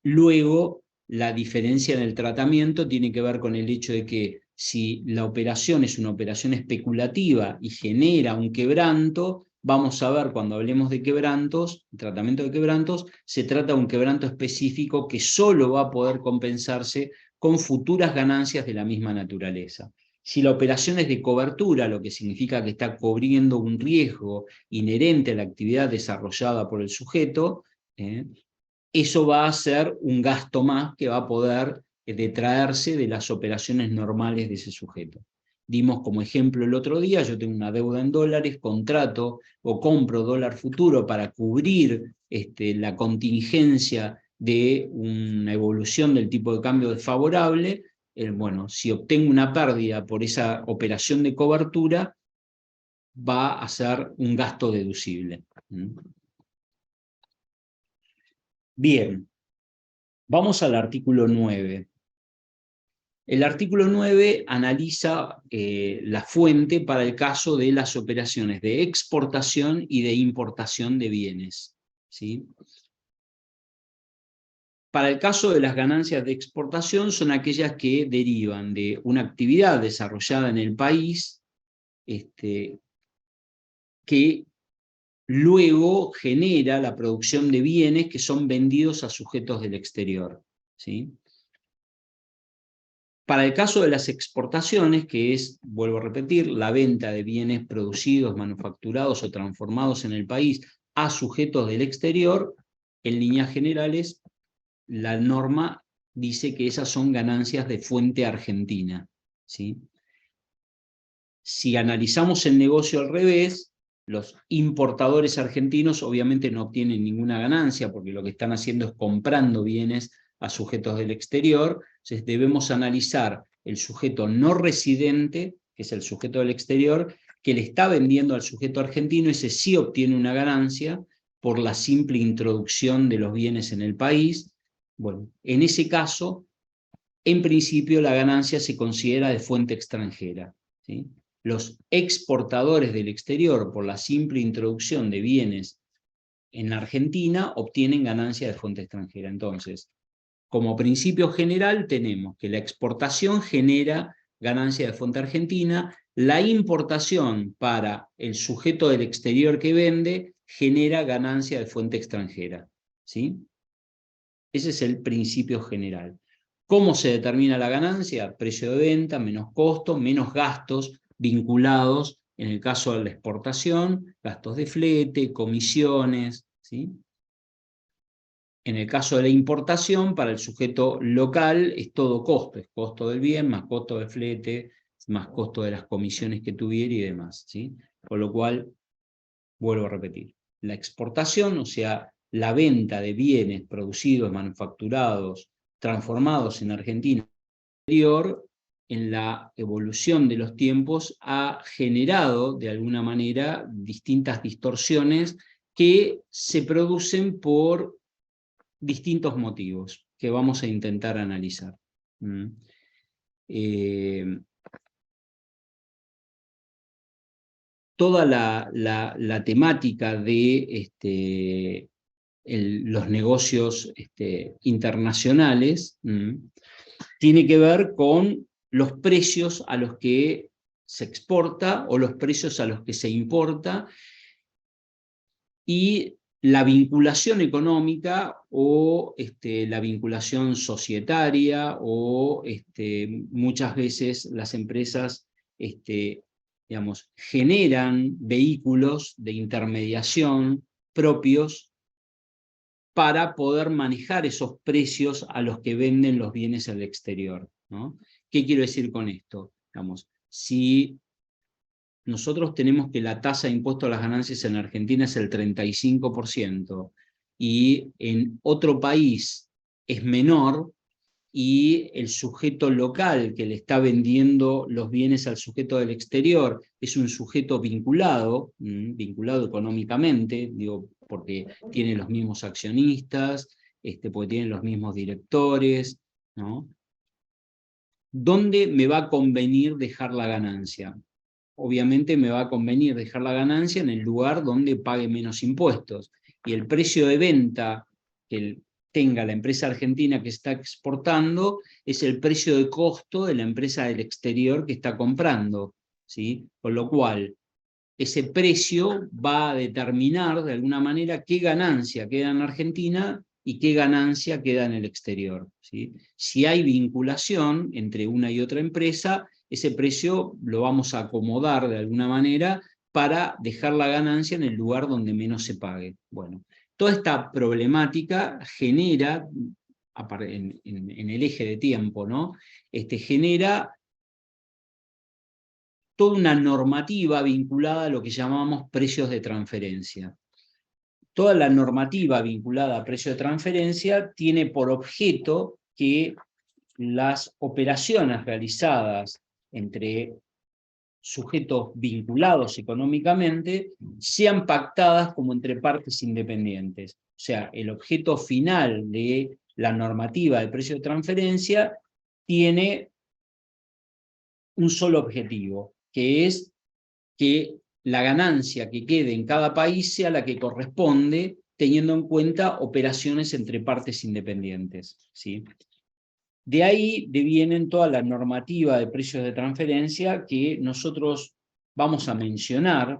Luego, la diferencia en el tratamiento tiene que ver con el hecho de que si la operación es una operación especulativa y genera un quebranto, vamos a ver cuando hablemos de quebrantos, tratamiento de quebrantos, se trata de un quebranto específico que solo va a poder compensarse con futuras ganancias de la misma naturaleza. Si la operación es de cobertura, lo que significa que está cubriendo un riesgo inherente a la actividad desarrollada por el sujeto, eso va a ser un gasto más que va a poder detraerse de las operaciones normales de ese sujeto. Dimos como ejemplo el otro día, yo tengo una deuda en dólares, contrato o compro dólar futuro para cubrir la contingencia de una evolución del tipo de cambio desfavorable. Bueno, si obtengo una pérdida por esa operación de cobertura, va a ser un gasto deducible. Bien, vamos al artículo 9. El artículo 9 analiza la fuente para el caso de las operaciones de exportación y de importación de bienes, ¿sí? Para el caso de las ganancias de exportación son aquellas que derivan de una actividad desarrollada en el país que luego genera la producción de bienes que son vendidos a sujetos del exterior, ¿sí? Para el caso de las exportaciones, que es, vuelvo a repetir, la venta de bienes producidos, manufacturados o transformados en el país a sujetos del exterior, en líneas generales, la norma dice que esas son ganancias de fuente argentina, ¿sí? Si analizamos el negocio al revés, los importadores argentinos obviamente no obtienen ninguna ganancia porque lo que están haciendo es comprando bienes a sujetos del exterior. Entonces debemos analizar el sujeto no residente, que es el sujeto del exterior, que le está vendiendo al sujeto argentino, ese sí obtiene una ganancia por la simple introducción de los bienes en el país. Bueno, en ese caso, en principio la ganancia se considera de fuente extranjera, ¿sí? Los exportadores del exterior, por la simple introducción de bienes en Argentina, obtienen ganancia de fuente extranjera. Entonces, como principio general tenemos que la exportación genera ganancia de fuente argentina, la importación para el sujeto del exterior que vende genera ganancia de fuente extranjera, ¿sí? Ese es el principio general. ¿Cómo se determina la ganancia? Precio de venta, menos costo, menos gastos vinculados, en el caso de la exportación, gastos de flete, comisiones, ¿sí? En el caso de la importación, para el sujeto local es todo costo, es costo del bien, más costo de flete, más costo de las comisiones que tuviera y demás, ¿sí? Con lo cual, vuelvo a repetir, la exportación, o sea, la venta de bienes producidos, manufacturados, transformados en Argentina exterior, en la evolución de los tiempos ha generado de alguna manera distintas distorsiones que se producen por distintos motivos que vamos a intentar analizar. Toda la temática de los negocios internacionales tiene que ver con los precios a los que se exporta o los precios a los que se importa y la vinculación económica o la vinculación societaria o muchas veces las empresas digamos, generan vehículos de intermediación propios para poder manejar esos precios a los que venden los bienes al exterior, ¿no? ¿Qué quiero decir con esto? Digamos, si nosotros tenemos que la tasa de impuesto a las ganancias en Argentina es el 35%, y en otro país es menor, y el sujeto local que le está vendiendo los bienes al sujeto del exterior es un sujeto vinculado, vinculado económicamente, digo, porque tiene los mismos accionistas, porque tiene los mismos directores, ¿no? ¿Dónde me va a convenir dejar la ganancia? Obviamente me va a convenir dejar la ganancia en el lugar donde pague menos impuestos. Y el precio de venta que tenga la empresa argentina que está exportando es el precio de costo de la empresa del exterior que está comprando, ¿sí? Con lo cual, ese precio va a determinar de alguna manera qué ganancia queda en Argentina y qué ganancia queda en el exterior, ¿sí? Si hay vinculación entre una y otra empresa, ese precio lo vamos a acomodar de alguna manera para dejar la ganancia en el lugar donde menos se pague. Bueno, toda esta problemática genera, en el eje de tiempo, ¿no? Genera toda una normativa vinculada a lo que llamamos precios de transferencia. Toda la normativa vinculada a precios de transferencia tiene por objeto que las operaciones realizadas entre sujetos vinculados económicamente sean pactadas como entre partes independientes. O sea, el objeto final de la normativa de precio de transferencia tiene un solo objetivo, que es que la ganancia que quede en cada país sea la que corresponde, teniendo en cuenta operaciones entre partes independientes, ¿sí? De ahí devienen toda la normativa de precios de transferencia que nosotros vamos a mencionar,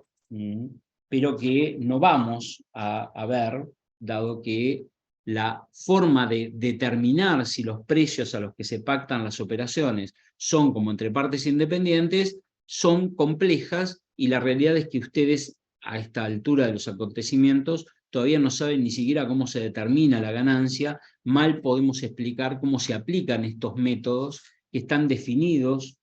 pero que no vamos a ver, dado que la forma de determinar si los precios a los que se pactan las operaciones son como entre partes independientes, son complejas, y la realidad es que ustedes a esta altura de los acontecimientos todavía no saben ni siquiera cómo se determina la ganancia. Mal podemos explicar cómo se aplican estos métodos que están definidos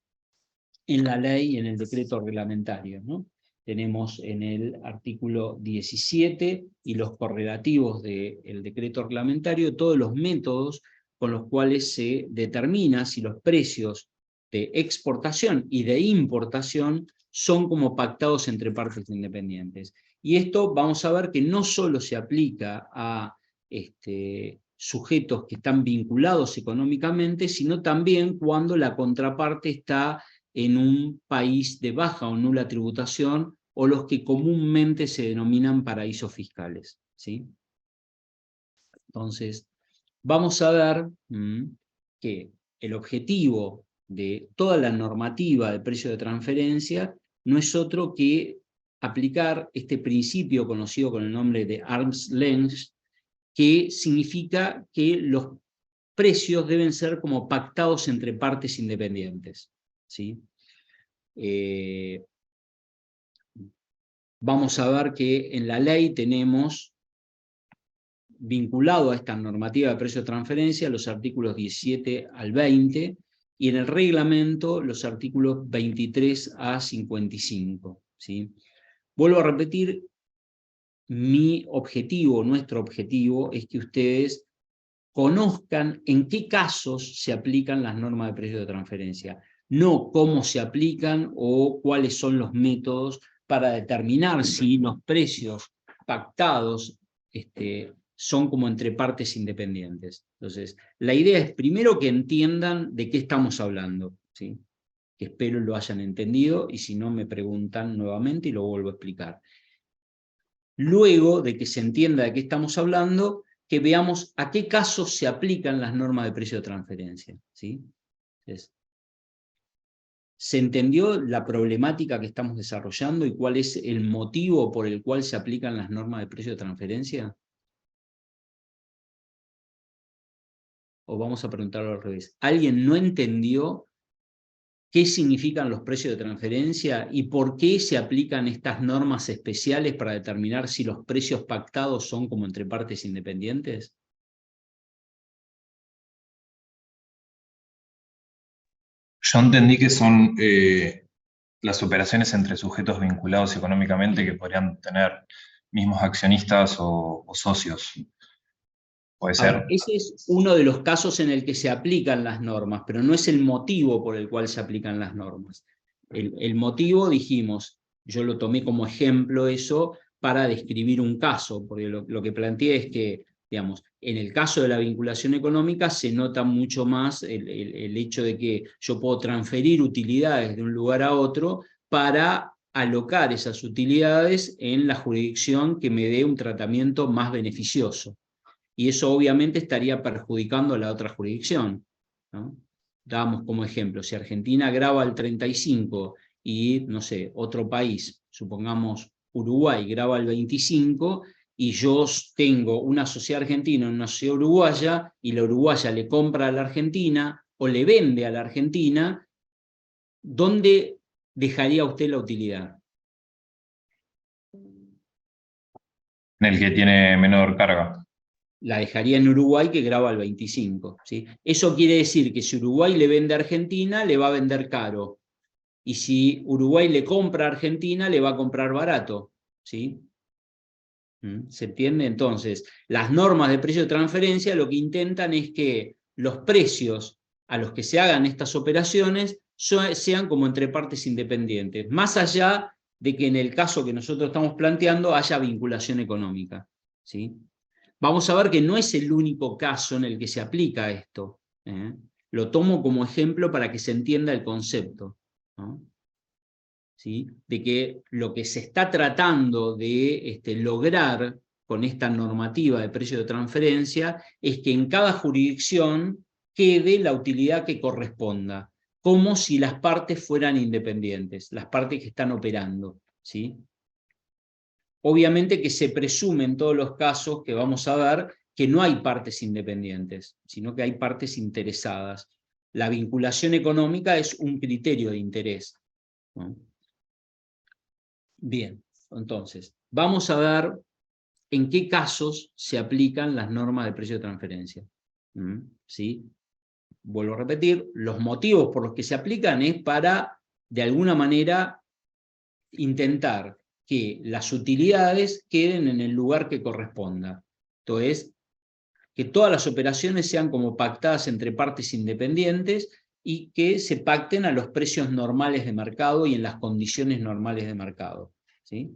en la ley y en el decreto reglamentario, ¿no? Tenemos en el artículo 17 y los correlativos del decreto reglamentario todos los métodos con los cuales se determina si los precios de exportación y de importación son como pactados entre partes independientes. Y esto vamos a ver que no solo se aplica a sujetos que están vinculados económicamente, sino también cuando la contraparte está en un país de baja o nula tributación, o los que comúnmente se denominan paraísos fiscales, ¿sí? Entonces, vamos a ver que el objetivo de toda la normativa de precio de transferencia no es otro que aplicar este principio conocido con el nombre de arm's length, que significa que los precios deben ser como pactados entre partes independientes, ¿sí? Vamos a ver que en la ley tenemos vinculado a esta normativa de precio de transferencia los artículos 17 al 20, y en el reglamento los artículos 23 a 55. ¿Sí? Vuelvo a repetir, mi objetivo, nuestro objetivo, es que ustedes conozcan en qué casos se aplican las normas de precio de transferencia, no cómo se aplican o cuáles son los métodos para determinar si los precios pactados son como entre partes independientes. Entonces, la idea es primero que entiendan de qué estamos hablando, ¿sí? Que espero lo hayan entendido, y si no me preguntan nuevamente y lo vuelvo a explicar. Luego de que se entienda de qué estamos hablando, que veamos a qué casos se aplican las normas de precio de transferencia, ¿sí? Entonces, ¿se entendió la problemática que estamos desarrollando y cuál es el motivo por el cual se aplican las normas de precio de transferencia? O vamos a preguntarlo al revés. ¿Alguien no entendió qué significan los precios de transferencia y por qué se aplican estas normas especiales para determinar si los precios pactados son como entre partes independientes? Yo entendí que son las operaciones entre sujetos vinculados económicamente que podrían tener mismos accionistas o socios. ¿Puede A ver, ser? ese es uno de los casos en el que se aplican las normas, pero no es el motivo por el cual se aplican las normas. El motivo, dijimos, yo lo tomé como ejemplo eso para describir un caso, porque lo que planteé es que, digamos, en el caso de la vinculación económica se nota mucho más el hecho de que yo puedo transferir utilidades de un lugar a otro para alocar esas utilidades en la jurisdicción que me dé un tratamiento más beneficioso. Y eso obviamente estaría perjudicando a la otra jurisdicción, ¿no? Dábamos como ejemplo, si Argentina grava el 35 y, no sé, otro país, supongamos Uruguay, grava el 25, y yo tengo una sociedad argentina, una sociedad uruguaya, y la uruguaya le compra a la Argentina o le vende a la Argentina, ¿dónde dejaría usted la utilidad? En el que tiene menor carga. La dejaría en Uruguay, que graba el 25. ¿Sí? Eso quiere decir que si Uruguay le vende a Argentina, le va a vender caro. Y si Uruguay le compra a Argentina, le va a comprar barato. ¿Sí? ¿Se entiende? Entonces, las normas de precio de transferencia lo que intentan es que los precios a los que se hagan estas operaciones sean como entre partes independientes, más allá de que en el caso que nosotros estamos planteando haya vinculación económica. ¿Sí? Vamos a ver que no es el único caso en el que se aplica esto. Lo tomo como ejemplo para que se entienda el concepto, ¿no? ¿Sí? De que lo que se está tratando de lograr con esta normativa de precio de transferencia es que en cada jurisdicción quede la utilidad que corresponda, como si las partes fueran independientes, las partes que están operando. ¿Sí? Obviamente que se presume en todos los casos que vamos a ver que no hay partes independientes, sino que hay partes interesadas. La vinculación económica es un criterio de interés, ¿no? Bien, entonces, vamos a ver en qué casos se aplican las normas de precio de transferencia. ¿Sí? Vuelvo a repetir, los motivos por los que se aplican es para, de alguna manera, intentar que las utilidades queden en el lugar que corresponda. Entonces, que todas las operaciones sean como pactadas entre partes independientes y que se pacten a los precios normales de mercado y en las condiciones normales de mercado. ¿Sí?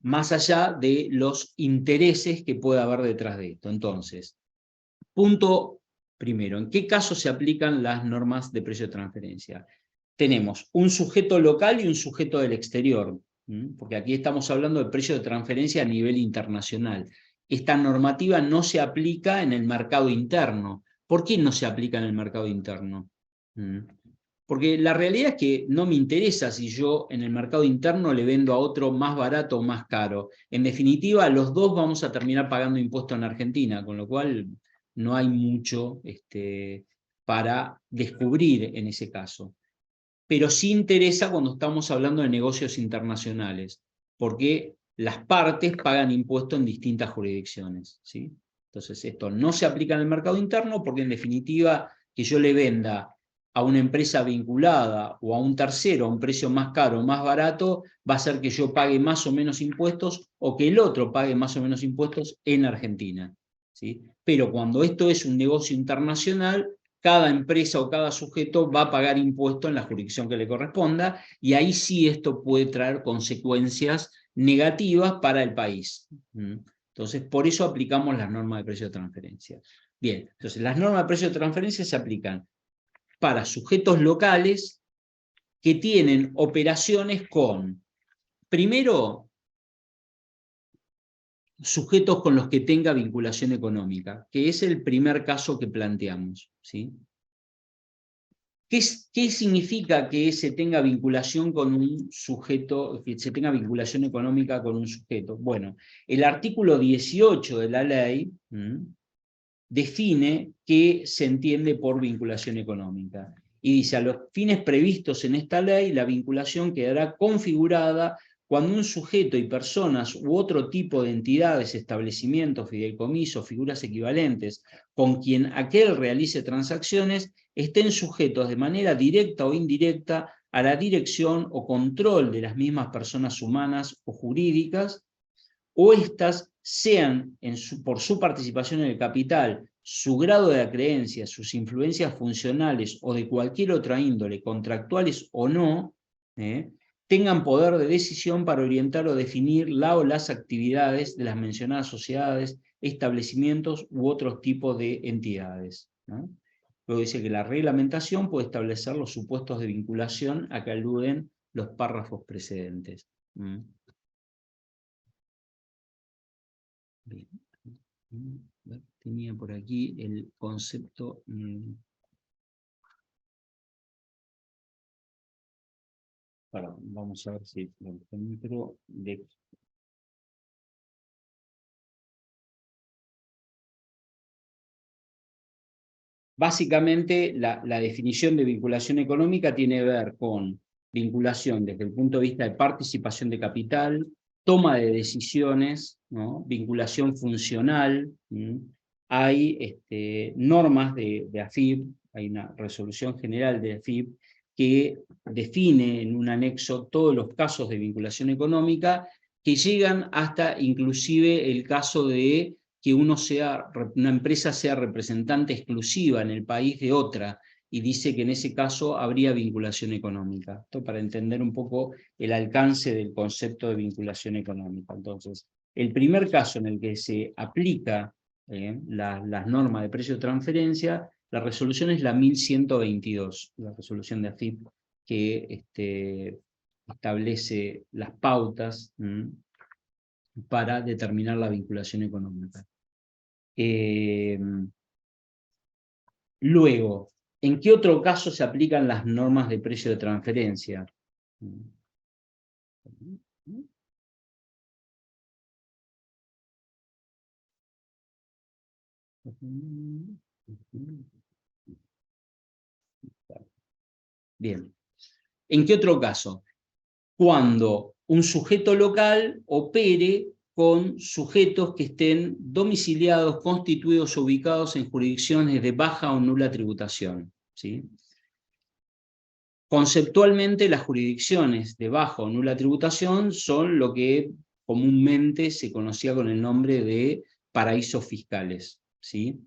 Más allá de los intereses que pueda haber detrás de esto. Entonces, punto primero, ¿en qué casos se aplican las normas de precio de transferencia? Tenemos un sujeto local y un sujeto del exterior, porque aquí estamos hablando de precio de transferencia a nivel internacional. Esta normativa no se aplica en el mercado interno. ¿Por qué no se aplica en el mercado interno? Porque la realidad es que no me interesa si yo en el mercado interno le vendo a otro más barato o más caro. En definitiva, los dos vamos a terminar pagando impuestos en Argentina, con lo cual no hay mucho para descubrir en ese caso. Pero sí interesa cuando estamos hablando de negocios internacionales, porque las partes pagan impuestos en distintas jurisdicciones, ¿sí? Entonces esto no se aplica en el mercado interno porque en definitiva que yo le venda a una empresa vinculada o a un tercero a un precio más caro o más barato va a hacer que yo pague más o menos impuestos o que el otro pague más o menos impuestos en Argentina, ¿sí? Pero cuando esto es un negocio internacional, cada empresa o cada sujeto va a pagar impuestos en la jurisdicción que le corresponda, y ahí sí esto puede traer consecuencias negativas para el país. Entonces, por eso aplicamos las normas de precio de transferencia. Bien, entonces las normas de precio de transferencia se aplican para sujetos locales que tienen operaciones con, primero, sujetos con los que tenga vinculación económica, que es el primer caso que planteamos, ¿sí? ¿Qué significa que se tenga vinculación con un sujeto, que se tenga vinculación económica con un sujeto? Bueno, el artículo 18 de la ley define qué se entiende por vinculación económica. Y dice, a los fines previstos en esta ley, la vinculación quedará configurada cuando un sujeto y personas u otro tipo de entidades, establecimientos, fideicomisos, figuras equivalentes, con quien aquel realice transacciones, estén sujetos de manera directa o indirecta a la dirección o control de las mismas personas humanas o jurídicas, o éstas sean, por su participación en el capital, su grado de acreencia, sus influencias funcionales o de cualquier otra índole, contractuales o no, tengan poder de decisión para orientar o definir la o las actividades de las mencionadas sociedades, establecimientos u otros tipos de entidades, ¿no? Luego dice que la reglamentación puede establecer los supuestos de vinculación a que aluden los párrafos precedentes. Bien. Tenía por aquí el concepto. Vamos a ver si lo encuentro. Básicamente, la definición de vinculación económica tiene que ver con vinculación desde el punto de vista de participación de capital, toma de decisiones, ¿no? Vinculación funcional. Hay normas de AFIP, hay una resolución general de AFIP que define en un anexo todos los casos de vinculación económica que llegan hasta inclusive el caso de que una empresa sea representante exclusiva en el país de otra, y dice que en ese caso habría vinculación económica. Esto para entender un poco el alcance del concepto de vinculación económica. Entonces, el primer caso en el que se aplica las normas de precio de transferencia, la resolución es la 1122, la resolución de AFIP, que establece las pautas para determinar la vinculación económica. Luego, ¿en qué otro caso se aplican las normas de precio de transferencia? Bien. ¿En qué otro caso? Cuando un sujeto local opere con sujetos que estén domiciliados, constituidos o ubicados en jurisdicciones de baja o nula tributación, ¿sí? Conceptualmente, las jurisdicciones de baja o nula tributación son lo que comúnmente se conocía con el nombre de paraísos fiscales, ¿sí?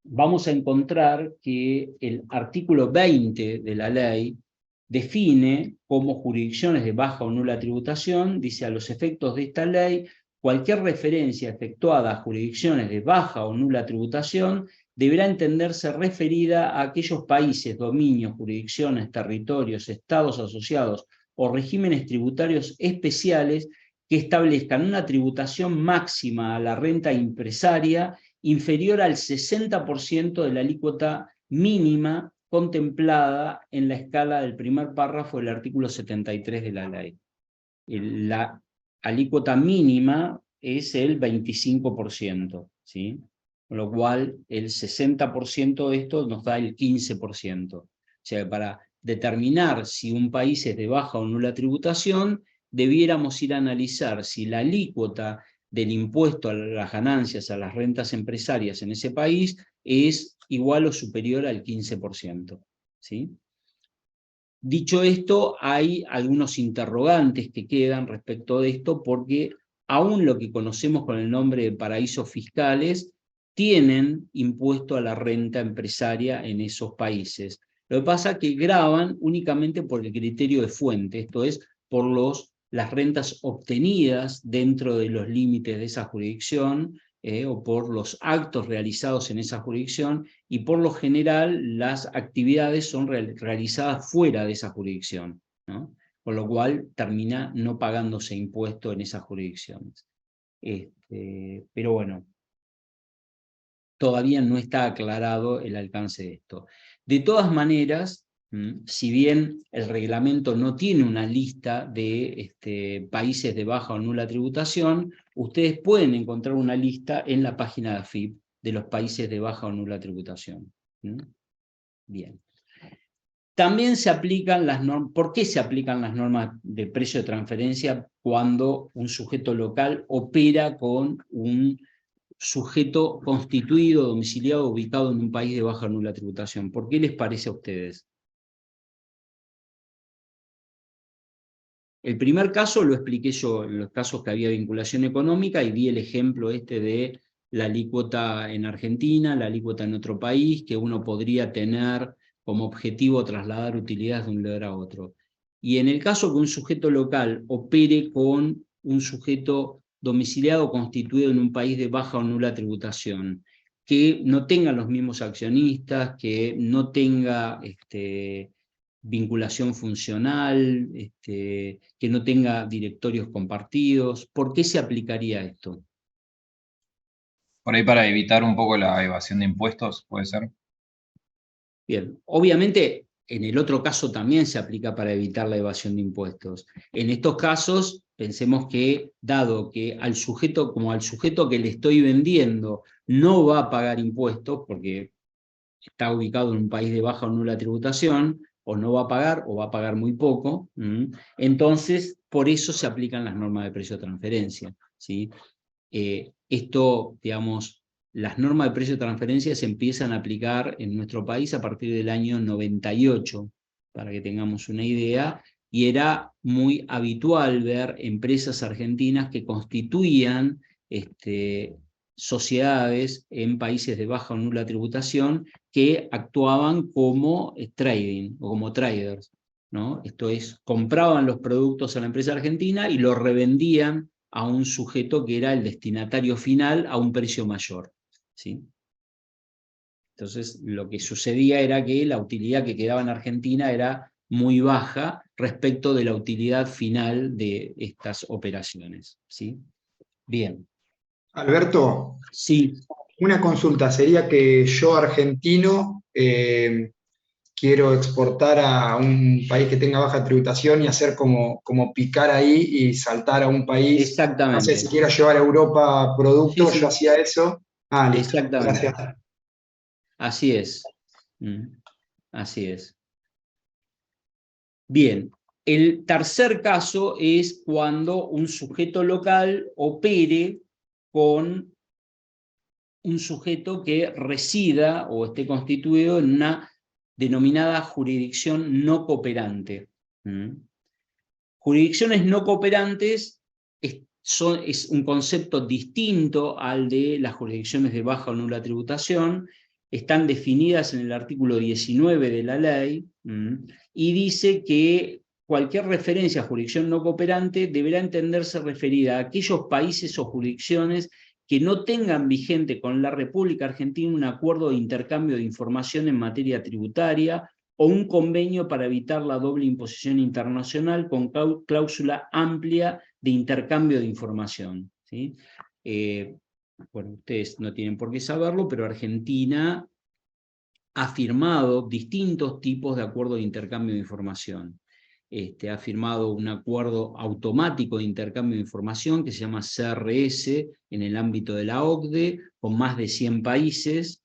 Vamos a encontrar que el artículo 20 de la ley define como jurisdicciones de baja o nula tributación, dice: a los efectos de esta ley, cualquier referencia efectuada a jurisdicciones de baja o nula tributación deberá entenderse referida a aquellos países, dominios, jurisdicciones, territorios, estados asociados o regímenes tributarios especiales que establezcan una tributación máxima a la renta empresaria inferior al 60% de la alícuota mínima contemplada en la escala del primer párrafo del artículo 73 de la ley. La alícuota mínima es el 25%, ¿sí? Con lo cual el 60% de esto nos da el 15%. O sea, para determinar si un país es de baja o nula tributación, debiéramos ir a analizar si la alícuota del impuesto a las ganancias, a las rentas empresarias en ese país, es igual o superior al 15%. ¿Sí? Dicho esto, hay algunos interrogantes que quedan respecto de esto, porque aún lo que conocemos con el nombre de paraísos fiscales tienen impuesto a la renta empresaria en esos países. Lo que pasa es que gravan únicamente por el criterio de fuente, esto es, por las rentas obtenidas dentro de los límites de esa jurisdicción, o por los actos realizados en esa jurisdicción, y por lo general las actividades son realizadas fuera de esa jurisdicción, ¿no? Con lo cual termina no pagándose impuesto en esas jurisdicciones. Pero bueno, todavía no está aclarado el alcance de esto. De todas maneras, si bien el reglamento no tiene una lista de países de baja o nula tributación, ustedes pueden encontrar una lista en la página de AFIP de los países de baja o nula tributación. Bien. También se aplican las normas. ¿Por qué se aplican las normas de precio de transferencia cuando un sujeto local opera con un sujeto constituido, domiciliado, ubicado en un país de baja o nula tributación? ¿Por qué les parece a ustedes? El primer caso lo expliqué yo, en los casos que había vinculación económica, y di el ejemplo de la alícuota en Argentina, la alícuota en otro país, que uno podría tener como objetivo trasladar utilidades de un lugar a otro. Y en el caso que un sujeto local opere con un sujeto domiciliado constituido en un país de baja o nula tributación, que no tenga los mismos accionistas, que no tenga vinculación funcional, que no tenga directorios compartidos. ¿Por qué se aplicaría esto? Por ahí para evitar un poco la evasión de impuestos, ¿puede ser? Bien, obviamente en el otro caso también se aplica para evitar la evasión de impuestos. En estos casos, pensemos que, dado que al sujeto que le estoy vendiendo no va a pagar impuestos, porque está ubicado en un país de baja o nula tributación, o no va a pagar, o va a pagar muy poco, entonces por eso se aplican las normas de precio de transferencia, ¿sí? Esto, digamos, las normas de precio de transferencia se empiezan a aplicar en nuestro país a partir del año 98, para que tengamos una idea, y era muy habitual ver empresas argentinas que constituían sociedades en países de baja o nula tributación que actuaban como trading o como traders, ¿no? Esto es, compraban los productos a la empresa argentina y los revendían a un sujeto que era el destinatario final a un precio mayor, ¿sí? Entonces, lo que sucedía era que la utilidad que quedaba en Argentina era muy baja respecto de la utilidad final de estas operaciones, ¿sí? Bien. Alberto, Sí. una consulta sería que yo, argentino, quiero exportar a un país que tenga baja tributación y hacer como picar ahí y saltar a un país. No sé, Exactamente. si quiero llevar a Europa Sí, productos, sí. yo hacía eso. Ah, listo. Exactamente. Gracias. Así es. Así es. Bien. El tercer caso es cuando un sujeto local opere con un sujeto que resida o esté constituido en una denominada jurisdicción no cooperante. Jurisdicciones no cooperantes es un concepto distinto al de las jurisdicciones de baja o nula tributación. Están definidas en el artículo 19 de la ley y dice que cualquier referencia a jurisdicción no cooperante deberá entenderse referida a aquellos países o jurisdicciones que no tengan vigente con la República Argentina un acuerdo de intercambio de información en materia tributaria o un convenio para evitar la doble imposición internacional con cláusula amplia de intercambio de información, ¿sí? Bueno, ustedes no tienen por qué saberlo, pero Argentina ha firmado distintos tipos de acuerdos de intercambio de información. Ha firmado un acuerdo automático de intercambio de información que se llama CRS en el ámbito de la OCDE, con más de 100 países.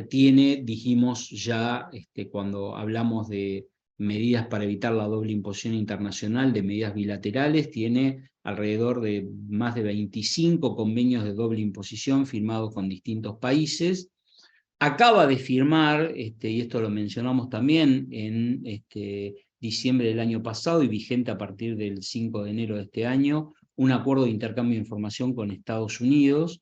Tiene, dijimos ya cuando hablamos de medidas para evitar la doble imposición internacional, de medidas bilaterales, tiene alrededor de más de 25 convenios de doble imposición firmados con distintos países. Acaba de firmar, y esto lo mencionamos también en diciembre del año pasado y vigente a partir del 5 de enero de este año, un acuerdo de intercambio de información con Estados Unidos,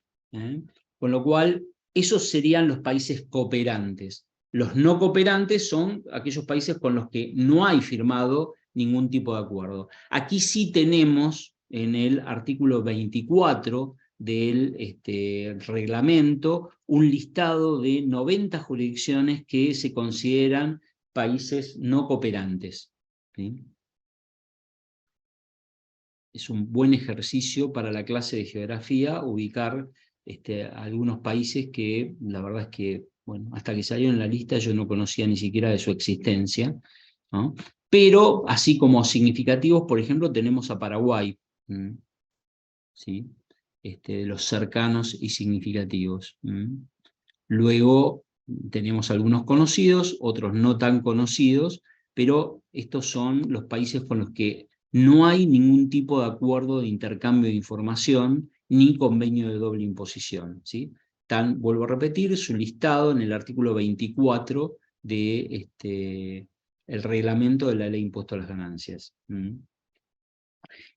con lo cual esos serían los países cooperantes. Los no cooperantes son aquellos países con los que no hay firmado ningún tipo de acuerdo. Aquí sí tenemos en el artículo 24 del reglamento un listado de 90 jurisdicciones que se consideran países no cooperantes, ¿sí? Es un buen ejercicio para la clase de geografía ubicar algunos países que la verdad es que, bueno, hasta que salió en la lista yo no conocía ni siquiera de su existencia, ¿no? Pero así como significativos, por ejemplo, tenemos a Paraguay, ¿sí? De los cercanos y significativos. Luego tenemos algunos conocidos, otros no tan conocidos, pero estos son los países con los que no hay ningún tipo de acuerdo de intercambio de información ni convenio de doble imposición, ¿sí? Vuelvo a repetir, su listado en el artículo 24 de el reglamento de la ley de impuesto a las ganancias.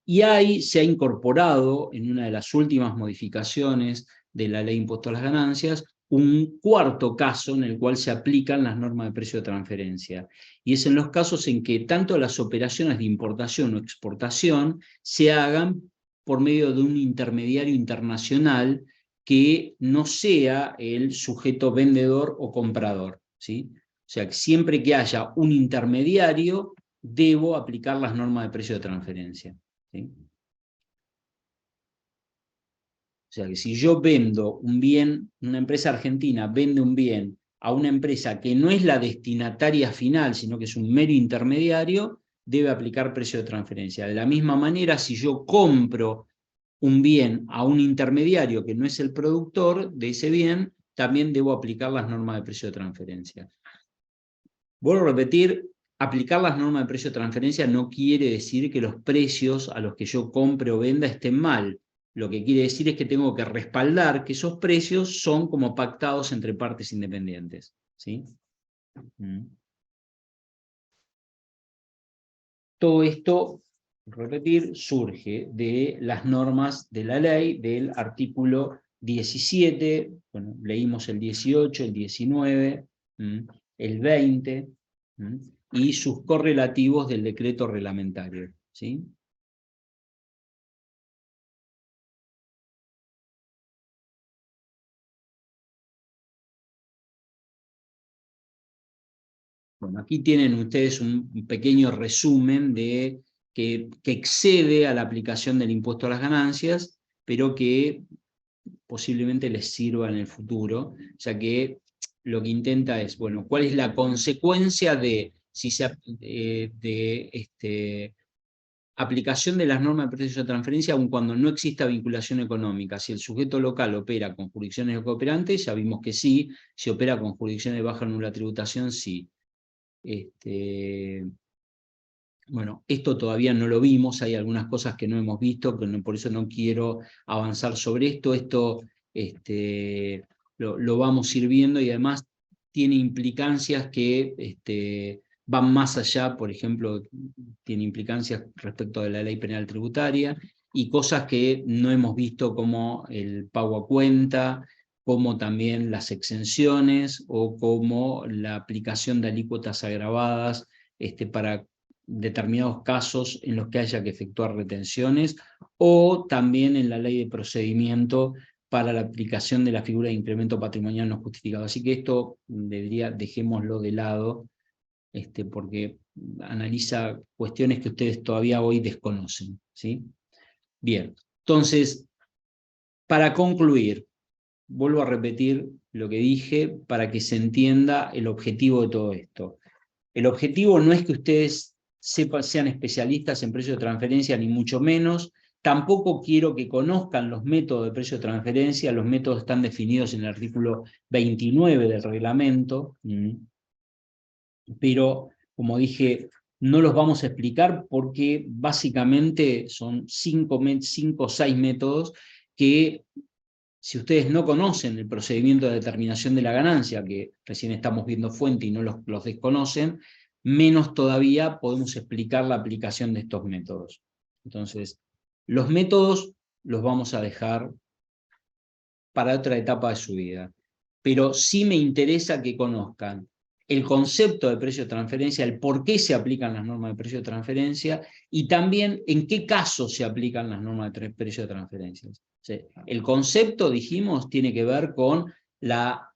Y ahí se ha incorporado en una de las últimas modificaciones de la ley de impuesto a las ganancias un cuarto caso en el cual se aplican las normas de precio de transferencia. Y es en los casos en que tanto las operaciones de importación o exportación se hagan por medio de un intermediario internacional que no sea el sujeto vendedor o comprador, ¿sí? O sea, que siempre que haya un intermediario, debo aplicar las normas de precio de transferencia, ¿sí? O sea, que si yo vendo un bien, una empresa argentina vende un bien a una empresa que no es la destinataria final, sino que es un mero intermediario, debe aplicar precio de transferencia. De la misma manera, si yo compro un bien a un intermediario que no es el productor de ese bien, también debo aplicar las normas de precio de transferencia. Vuelvo a repetir, aplicar las normas de precio de transferencia no quiere decir que los precios a los que yo compre o venda estén mal. Lo que quiere decir es que tengo que respaldar que esos precios son como pactados entre partes independientes, ¿sí? Todo esto, repetir, surge de las normas de la ley del artículo 17, bueno, leímos el 18, el 19, el 20, y sus correlativos del decreto reglamentario, ¿sí? Bueno, aquí tienen ustedes un pequeño resumen de que excede a la aplicación del impuesto a las ganancias, pero que posiblemente les sirva en el futuro. O sea que lo que intenta es, bueno, ¿cuál es la consecuencia de, aplicación de las normas de precio de transferencia aun cuando no exista vinculación económica? Si el sujeto local opera con jurisdicciones cooperantes, ya vimos que sí. Si opera con jurisdicciones de baja o nula tributación, sí. Bueno, esto todavía no lo vimos, hay algunas cosas que no hemos visto, que por eso no quiero avanzar sobre esto. Esto lo vamos a ir viendo, y además tiene implicancias que van más allá. Por ejemplo, tiene implicancias respecto de la ley penal tributaria, y cosas que no hemos visto, como el pago a cuenta, como también las exenciones, o como la aplicación de alícuotas agravadas para determinados casos en los que haya que efectuar retenciones, o también en la ley de procedimiento para la aplicación de la figura de incremento patrimonial no justificado. Así que esto dejémoslo de lado, porque analiza cuestiones que ustedes todavía hoy desconocen, ¿sí? Bien, entonces, para concluir, vuelvo a repetir lo que dije para que se entienda el objetivo de todo esto. El objetivo no es que ustedes sean especialistas en precio de transferencia, ni mucho menos. Tampoco quiero que conozcan los métodos de precio de transferencia. Los métodos están definidos en el artículo 29 del reglamento, pero, como dije, no los vamos a explicar porque básicamente son 5 o 6 métodos que, si ustedes no conocen el procedimiento de determinación de la ganancia, que recién estamos viendo fuente y no los desconocen, menos todavía podemos explicar la aplicación de estos métodos. Entonces, los métodos los vamos a dejar para otra etapa de su vida. Pero sí me interesa que conozcan el concepto de precio de transferencia, el por qué se aplican las normas de precio de transferencia, y también en qué casos se aplican las normas de precio de transferencia. El concepto, dijimos, tiene que ver con la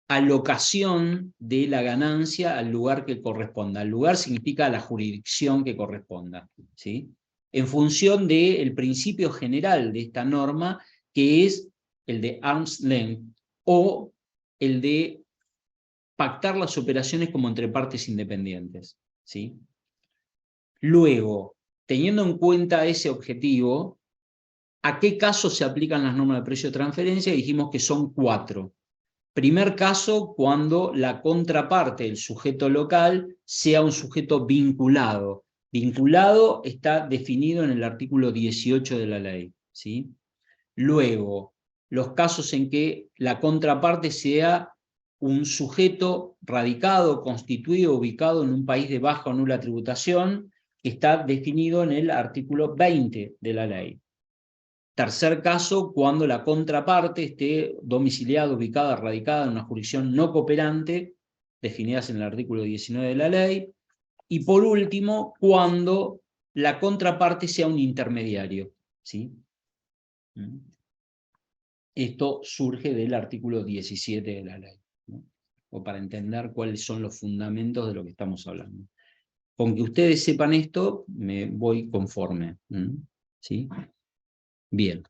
alocación de la ganancia al lugar que corresponda. El lugar significa la jurisdicción que corresponda, ¿sí? En función del principio general de esta norma, que es el de arm's length, o el de pactar las operaciones como entre partes independientes, ¿sí? Luego, teniendo en cuenta ese objetivo, ¿a qué casos se aplican las normas de precio de transferencia? Dijimos que son 4. Primer caso, cuando la contraparte, el sujeto local, sea un sujeto vinculado. Vinculado está definido en el artículo 18 de la ley, ¿sí? Luego, los casos en que la contraparte sea un sujeto radicado, constituido, ubicado en un país de baja o nula tributación, que está definido en el artículo 20 de la ley. Tercer caso, cuando la contraparte esté domiciliada, ubicada, radicada en una jurisdicción no cooperante, definidas en el artículo 19 de la ley. Y por último, cuando la contraparte sea un intermediario, ¿sí? Esto surge del artículo 17 de la ley, ¿no? O para entender cuáles son los fundamentos de lo que estamos hablando. Con que ustedes sepan esto, me voy conforme, ¿sí? Bien.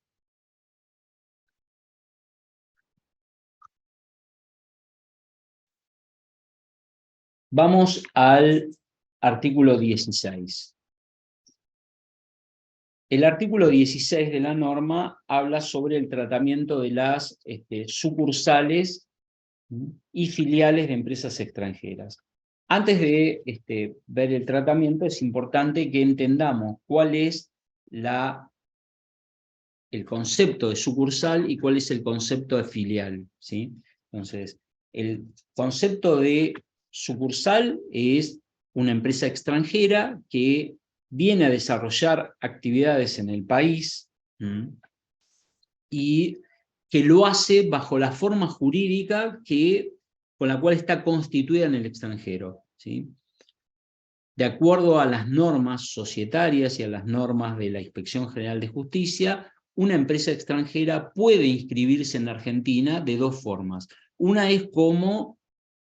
Vamos al artículo 16. El artículo 16 de la norma habla sobre el tratamiento de las sucursales y filiales de empresas extranjeras. Antes de ver el tratamiento, es importante que entendamos cuál es el concepto de sucursal y cuál es el concepto de filial, ¿sí? Entonces, el concepto de sucursal es una empresa extranjera que viene a desarrollar actividades en el país y que lo hace bajo la forma jurídica con la cual está constituida en el extranjero, ¿sí? De acuerdo a las normas societarias y a las normas de la Inspección General de Justicia, una empresa extranjera puede inscribirse en Argentina de dos formas. Una es como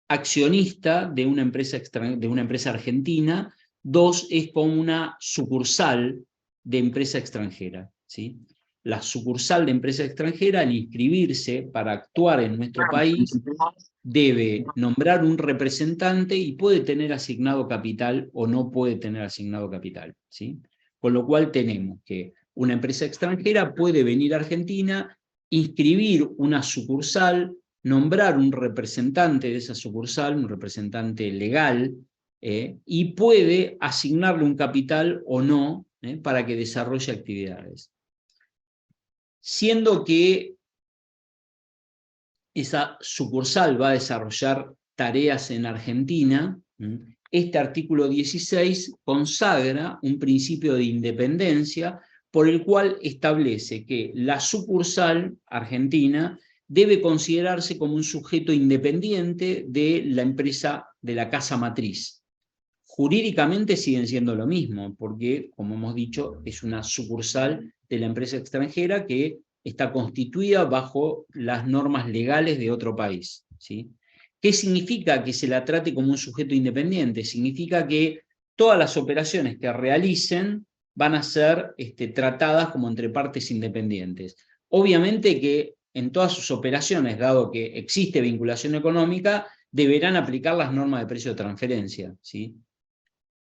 accionista de una empresa argentina. Dos es como una sucursal de empresa extranjera, ¿sí? La sucursal de empresa extranjera, al inscribirse para actuar en nuestro país, debe nombrar un representante y puede tener asignado capital o no puede tener asignado capital, ¿sí? Con lo cual tenemos que una empresa extranjera puede venir a Argentina, inscribir una sucursal, nombrar un representante de esa sucursal, un representante legal, y puede asignarle un capital o no, para que desarrolle actividades. Siendo que esa sucursal va a desarrollar tareas en Argentina, este artículo 16 consagra un principio de independencia por el cual establece que la sucursal argentina debe considerarse como un sujeto independiente de la empresa, de la casa matriz. Jurídicamente siguen siendo lo mismo, porque, como hemos dicho, es una sucursal de la empresa extranjera que está constituida bajo las normas legales de otro país, ¿sí? ¿Qué significa que se la trate como un sujeto independiente? Significa que todas las operaciones que realicen van a ser tratadas como entre partes independientes. Obviamente que en todas sus operaciones, dado que existe vinculación económica, deberán aplicar las normas de precio de transferencia, ¿sí?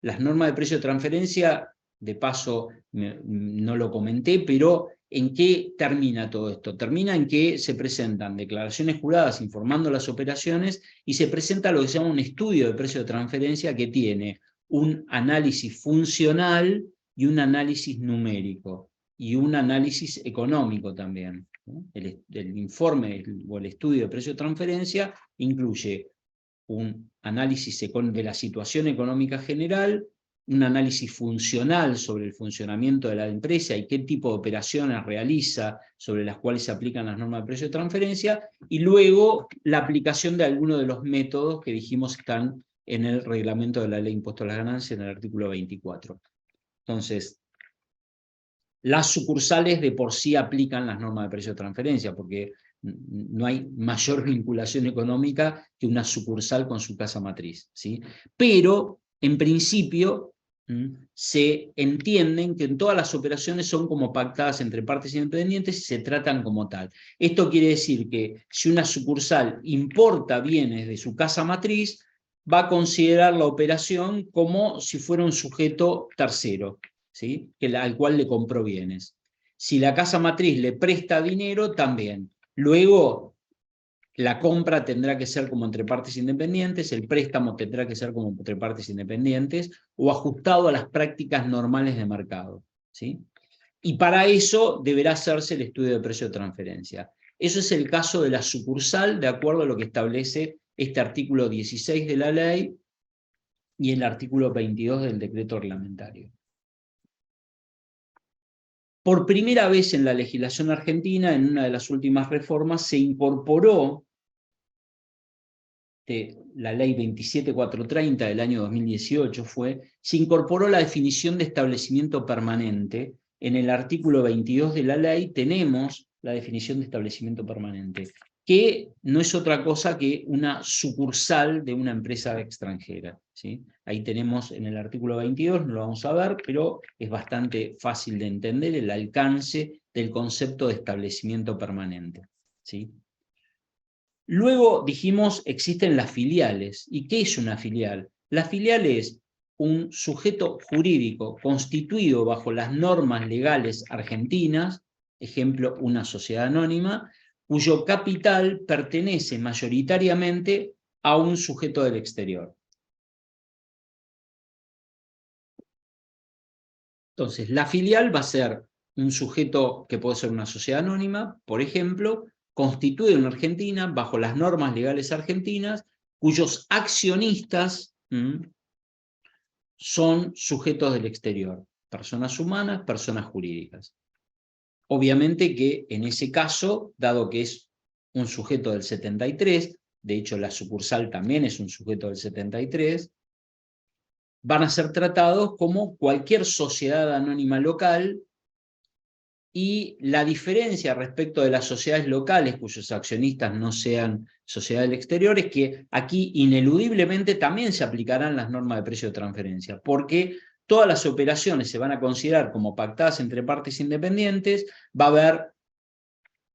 Las normas de precio de transferencia, de paso no lo comenté, pero ¿en qué termina todo esto? Termina en que se presentan declaraciones juradas informando las operaciones y se presenta lo que se llama un estudio de precio de transferencia que tiene un análisis funcional y un análisis numérico y un análisis económico también, ¿no? El informe o el estudio de precio de transferencia incluye un análisis de la situación económica general, un análisis funcional sobre el funcionamiento de la empresa y qué tipo de operaciones realiza sobre las cuales se aplican las normas de precio de transferencia, y luego la aplicación de algunos de los métodos que dijimos están en el reglamento de la ley de impuesto a las ganancias en el artículo 24. Entonces, las sucursales de por sí aplican las normas de precio de transferencia, porque no hay mayor vinculación económica que una sucursal con su casa matriz, ¿sí? Pero, en principio, se entienden que en todas las operaciones son como pactadas entre partes independientes y se tratan como tal. Esto quiere decir que si una sucursal importa bienes de su casa matriz, va a considerar la operación como si fuera un sujeto tercero, ¿sí? Al cual le compró bienes. Si la casa matriz le presta dinero, también. Luego, la compra tendrá que ser como entre partes independientes, el préstamo tendrá que ser como entre partes independientes o ajustado a las prácticas normales de mercado, ¿sí? Y para eso deberá hacerse el estudio de precio de transferencia. Eso es el caso de la sucursal, de acuerdo a lo que establece este artículo 16 de la ley, y el artículo 22 del decreto reglamentario. Por primera vez en la legislación argentina, en una de las últimas reformas, se incorporó la ley 27430 del año 2018 se incorporó la definición de establecimiento permanente. En el artículo 22 de la ley tenemos la definición de establecimiento permanente, que no es otra cosa que una sucursal de una empresa extranjera, ¿sí? Ahí tenemos en el artículo 22, no lo vamos a ver, pero es bastante fácil de entender el alcance del concepto de establecimiento permanente, ¿sí? Luego dijimos, existen las filiales. ¿Y qué es una filial? La filial es un sujeto jurídico constituido bajo las normas legales argentinas, ejemplo, una sociedad anónima, cuyo capital pertenece mayoritariamente a un sujeto del exterior. Entonces, la filial va a ser un sujeto que puede ser una sociedad anónima, por ejemplo, constituido en Argentina bajo las normas legales argentinas, cuyos accionistas son sujetos del exterior, personas humanas, personas jurídicas. Obviamente que en ese caso, dado que es un sujeto del 73, de hecho la sucursal también es un sujeto del 73, van a ser tratados como cualquier sociedad anónima local. Y la diferencia respecto de las sociedades locales cuyos accionistas no sean sociedad del exterior es que aquí ineludiblemente también se aplicarán las normas de precio de transferencia, porque todas las operaciones se van a considerar como pactadas entre partes independientes,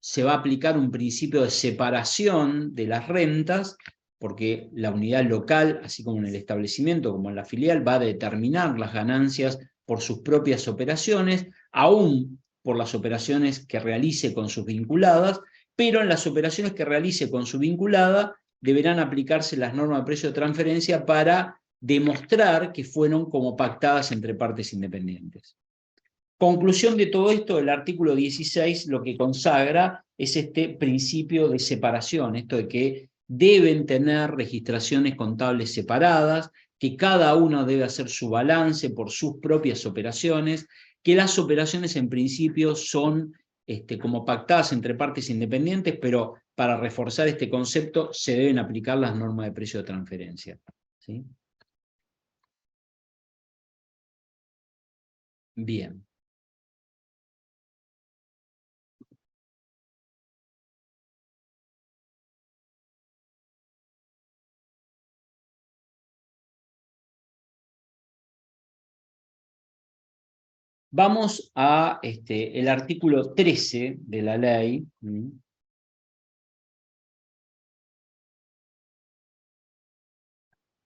se va a aplicar un principio de separación de las rentas, porque la unidad local, así como en el establecimiento, como en la filial, va a determinar las ganancias por sus propias operaciones, aún por las operaciones que realice con sus vinculadas, pero en las operaciones que realice con su vinculada deberán aplicarse las normas de precio de transferencia para demostrar que fueron como pactadas entre partes independientes. Conclusión de todo esto, el artículo 16 lo que consagra es este principio de separación, esto de que deben tener registraciones contables separadas, que cada uno debe hacer su balance por sus propias operaciones, que las operaciones en principio son como pactadas entre partes independientes, pero para reforzar este concepto se deben aplicar las normas de precio de transferencia, ¿sí? Bien. Vamos a el artículo 13 de la ley.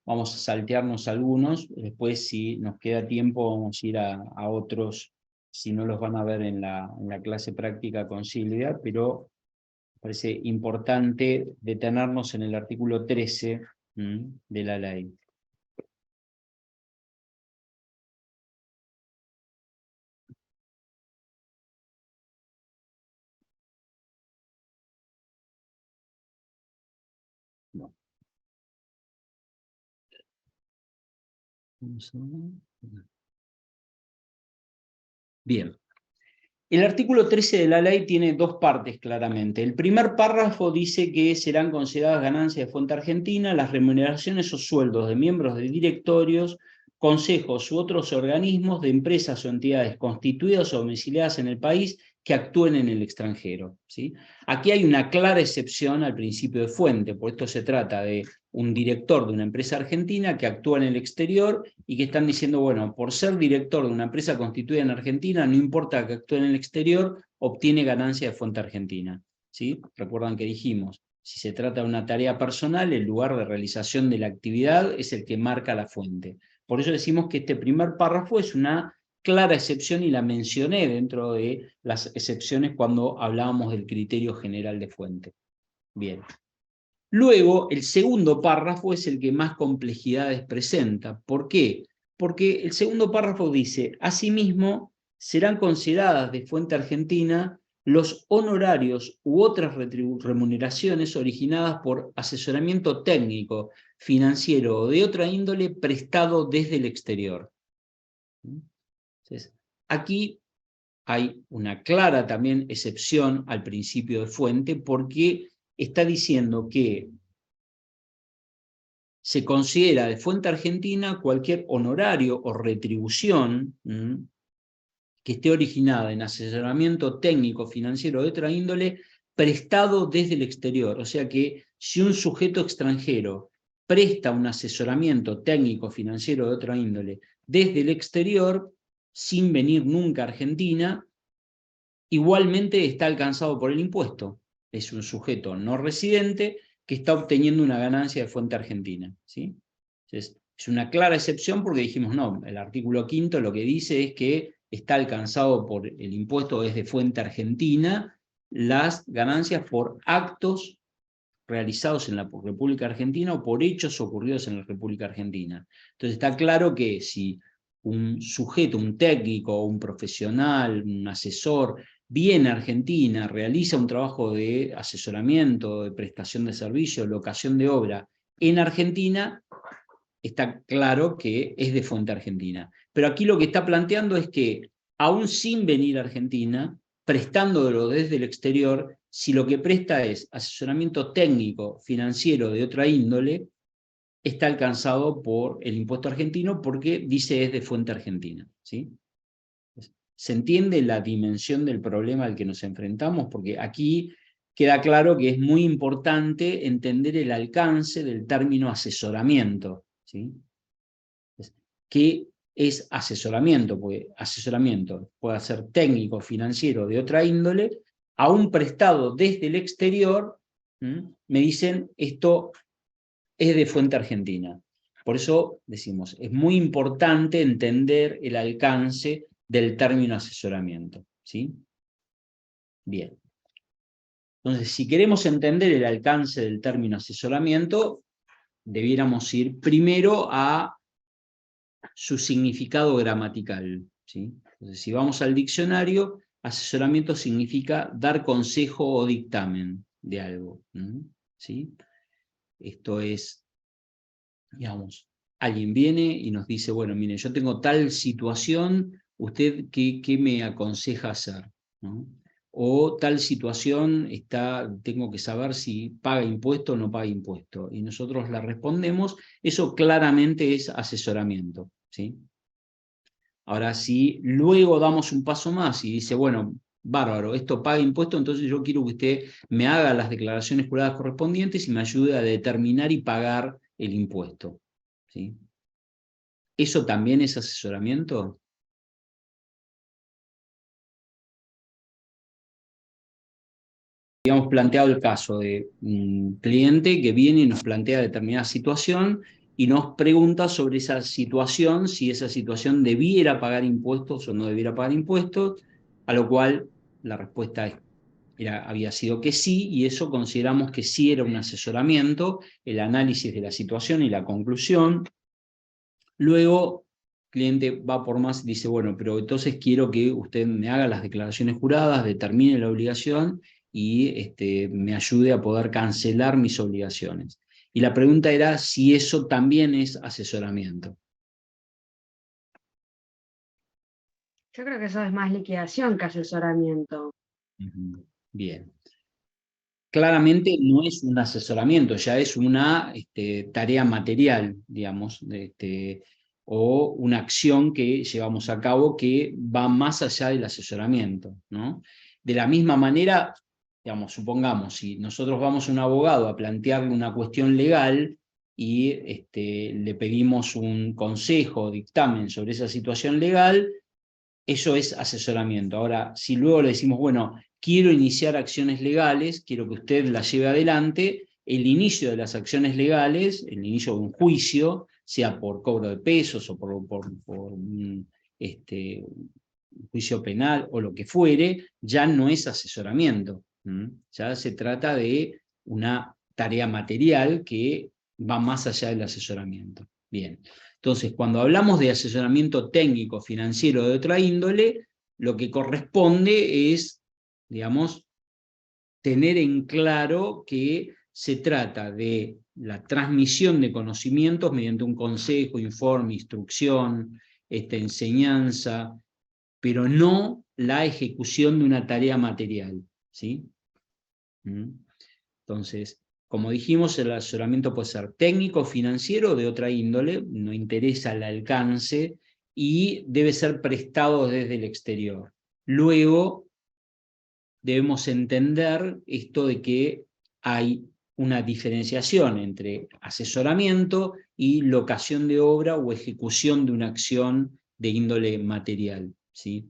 Vamos a saltearnos algunos, después si nos queda tiempo vamos a ir a otros, si no los van a ver en la clase práctica con Silvia, pero me parece importante detenernos en el artículo 13 de la ley. No. Bien. El artículo 13 de la ley tiene dos partes claramente. El primer párrafo dice que serán consideradas ganancias de fuente argentina las remuneraciones o sueldos de miembros de directorios, consejos u otros organismos de empresas o entidades constituidas o domiciliadas en el país que actúen en el extranjero, ¿sí? Aquí hay una clara excepción al principio de fuente, por esto se trata de un director de una empresa argentina que actúa en el exterior y que están diciendo, bueno, por ser director de una empresa constituida en Argentina, no importa que actúe en el exterior, obtiene ganancia de fuente argentina, ¿sí? Recuerdan que dijimos, si se trata de una tarea personal, el lugar de realización de la actividad es el que marca la fuente. Por eso decimos que este primer párrafo es una clara excepción y la mencioné dentro de las excepciones cuando hablábamos del criterio general de fuente. Bien. Luego, el segundo párrafo es el que más complejidades presenta. ¿Por qué? Porque el segundo párrafo dice, asimismo, serán consideradas de fuente argentina los honorarios u otras remuneraciones originadas por asesoramiento técnico, financiero o de otra índole prestado desde el exterior. Entonces, aquí hay una clara también excepción al principio de fuente, porque está diciendo que se considera de fuente argentina cualquier honorario o retribución que esté originada en asesoramiento técnico, financiero de otra índole, prestado desde el exterior. O sea que si un sujeto extranjero presta un asesoramiento técnico, financiero de otra índole desde el exterior, sin venir nunca a Argentina, igualmente está alcanzado por el impuesto. Es un sujeto no residente que está obteniendo una ganancia de fuente argentina, ¿sí? Entonces, es una clara excepción porque dijimos, no, el artículo 5º lo que dice es que está alcanzado por el impuesto desde fuente argentina las ganancias por actos realizados en la República Argentina o por hechos ocurridos en la República Argentina. Entonces está claro que si un sujeto, un técnico, un profesional, un asesor, viene a Argentina, realiza un trabajo de asesoramiento, de prestación de servicio, locación de obra en Argentina, está claro que es de fuente argentina. Pero aquí lo que está planteando es que, aún sin venir a Argentina, prestándolo desde el exterior, si lo que presta es asesoramiento técnico, financiero de otra índole, está alcanzado por el impuesto argentino porque dice es de fuente argentina, ¿sí? ¿Se entiende la dimensión del problema al que nos enfrentamos? Porque aquí queda claro que es muy importante entender el alcance del término asesoramiento, ¿sí? ¿Qué es asesoramiento? Porque asesoramiento puede ser técnico, financiero, de otra índole, aún prestado desde el exterior, me dicen esto es de fuente argentina. Por eso decimos, es muy importante entender el alcance del término asesoramiento, ¿sí? Bien. Entonces, si queremos entender el alcance del término asesoramiento, debiéramos ir primero a su significado gramatical, ¿sí? Entonces, si vamos al diccionario, asesoramiento significa dar consejo o dictamen de algo, ¿sí? Esto es, digamos, alguien viene y nos dice, bueno, mire, yo tengo tal situación, ¿usted qué me aconseja hacer? ¿No? O tal situación tengo que saber si paga impuesto o no paga impuesto. Y nosotros le respondemos, eso claramente es asesoramiento, ¿sí? Ahora, si luego damos un paso más y dice, bueno, bárbaro, esto paga impuesto, entonces yo quiero que usted me haga las declaraciones juradas correspondientes y me ayude a determinar y pagar el impuesto, ¿sí? ¿Eso también es asesoramiento? Habíamos planteado el caso de un cliente que viene y nos plantea determinada situación y nos pregunta sobre esa situación, si esa situación debiera pagar impuestos o no debiera pagar impuestos, a lo cual la respuesta había sido que sí, y eso consideramos que sí era un asesoramiento, el análisis de la situación y la conclusión. Luego, el cliente va por más y dice, bueno, pero entonces quiero que usted me haga las declaraciones juradas, determine la obligación y me ayude a poder cancelar mis obligaciones. Y la pregunta era si eso también es asesoramiento. Yo creo que eso es más liquidación que asesoramiento. Bien. Claramente no es un asesoramiento, ya es una tarea material, digamos, o una acción que llevamos a cabo que va más allá del asesoramiento, ¿no? De la misma manera, digamos, supongamos, si nosotros vamos a un abogado a plantearle una cuestión legal y le pedimos un consejo o dictamen sobre esa situación legal, eso es asesoramiento. Ahora, si luego le decimos, bueno, quiero iniciar acciones legales, quiero que usted las lleve adelante, el inicio de las acciones legales, el inicio de un juicio, sea por cobro de pesos o por un juicio penal o lo que fuere, ya no es asesoramiento. Ya se trata de una tarea material que va más allá del asesoramiento. Bien. Entonces, cuando hablamos de asesoramiento técnico, financiero de otra índole, lo que corresponde es, digamos, tener en claro que se trata de la transmisión de conocimientos mediante un consejo, informe, instrucción, enseñanza, pero no la ejecución de una tarea material, ¿sí? Entonces, como dijimos, el asesoramiento puede ser técnico, financiero o de otra índole, no interesa el alcance, y debe ser prestado desde el exterior. Luego, debemos entender esto de que hay una diferenciación entre asesoramiento y locación de obra o ejecución de una acción de índole material, ¿sí?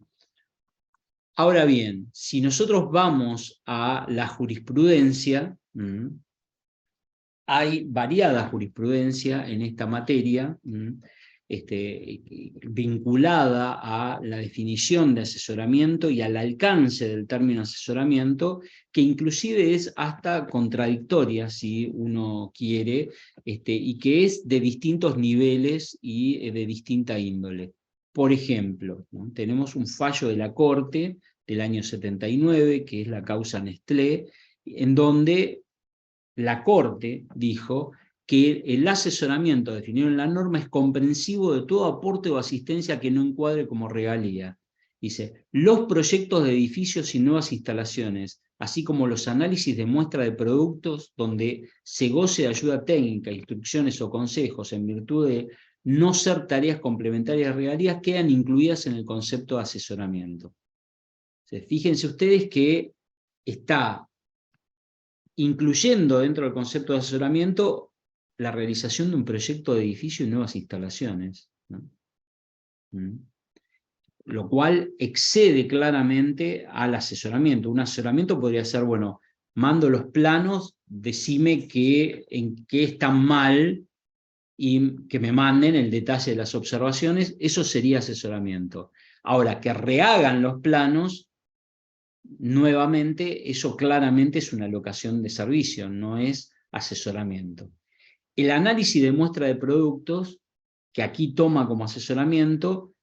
Ahora bien, si nosotros vamos a la jurisprudencia, hay variada jurisprudencia en esta materia, vinculada a la definición de asesoramiento y al alcance del término asesoramiento, que inclusive es hasta contradictoria, si uno quiere, y que es de distintos niveles y de distinta índole. Por ejemplo, ¿no? Tenemos un fallo de la Corte del año 79, que es la causa Nestlé, en donde la Corte dijo que el asesoramiento definido en la norma es comprensivo de todo aporte o asistencia que no encuadre como regalía. Dice, los proyectos de edificios y nuevas instalaciones, así como los análisis de muestra de productos donde se goce de ayuda técnica, instrucciones o consejos en virtud de no ser tareas complementarias de regalías, quedan incluidas en el concepto de asesoramiento. Entonces, fíjense ustedes que está incluyendo dentro del concepto de asesoramiento la realización de un proyecto de edificio y nuevas instalaciones, ¿no? Lo cual excede claramente al asesoramiento. Un asesoramiento podría ser, bueno, mando los planos, decime en qué están mal y que me manden el detalle de las observaciones, eso sería asesoramiento. Ahora, que rehagan los planos, nuevamente, eso claramente es una locación de servicio, no es asesoramiento. El análisis de muestra de productos, que aquí toma como asesoramiento,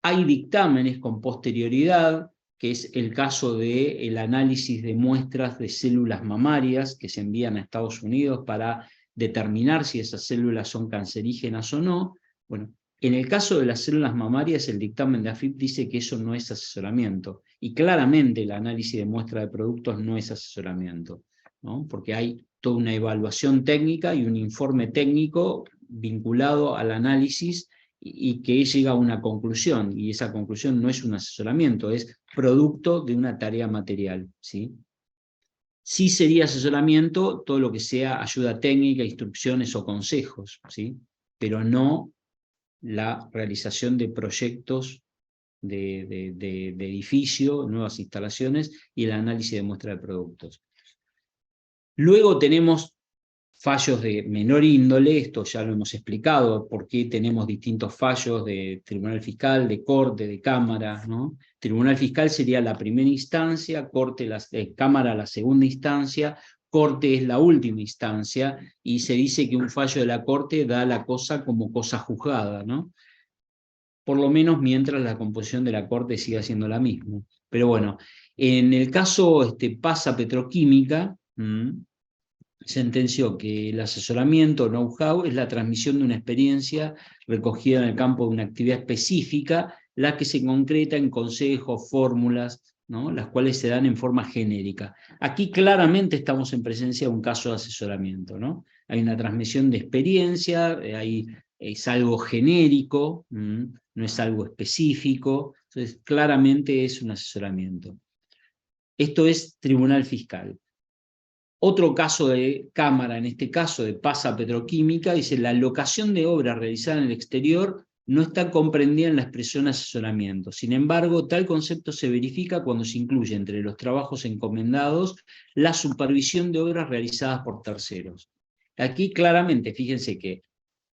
hay dictámenes con posterioridad, que es el caso del análisis de muestras de células mamarias que se envían a Estados Unidos para determinar si esas células son cancerígenas o no. Bueno, en el caso de las células mamarias, el dictamen de AFIP dice que eso no es asesoramiento, y claramente el análisis de muestra de productos no es asesoramiento, ¿no? Porque hay toda una evaluación técnica y un informe técnico vinculado al análisis y que llega a una conclusión, y esa conclusión no es un asesoramiento, es producto de una tarea material, ¿sí? Sí sería asesoramiento todo lo que sea ayuda técnica, instrucciones o consejos, ¿sí? Pero no la realización de proyectos de edificio, nuevas instalaciones y el análisis de muestra de productos. Luego tenemos fallos de menor índole, esto ya lo hemos explicado, por qué tenemos distintos fallos de Tribunal Fiscal, de Corte, de Cámara, ¿no? Tribunal Fiscal sería la primera instancia, Cámara la segunda instancia, Corte es la última instancia, y se dice que un fallo de la Corte da la cosa como cosa juzgada, ¿no? Por lo menos mientras la composición de la Corte siga siendo la misma. Pero bueno, en el caso Pasa Petroquímica, sentenció que el asesoramiento, know-how, es la transmisión de una experiencia recogida en el campo de una actividad específica, la que se concreta en consejos, fórmulas, ¿no? Las cuales se dan en forma genérica. Aquí claramente estamos en presencia de un caso de asesoramiento, ¿no? Hay una transmisión de experiencia, es algo genérico, no es algo específico, entonces claramente es un asesoramiento. Esto es Tribunal Fiscal. Otro caso de Cámara, en este caso de Pasa Petroquímica, dice: la locación de obra realizada en el exterior no está comprendida en la expresión asesoramiento. Sin embargo, tal concepto se verifica cuando se incluye entre los trabajos encomendados la supervisión de obras realizadas por terceros. Aquí claramente, fíjense que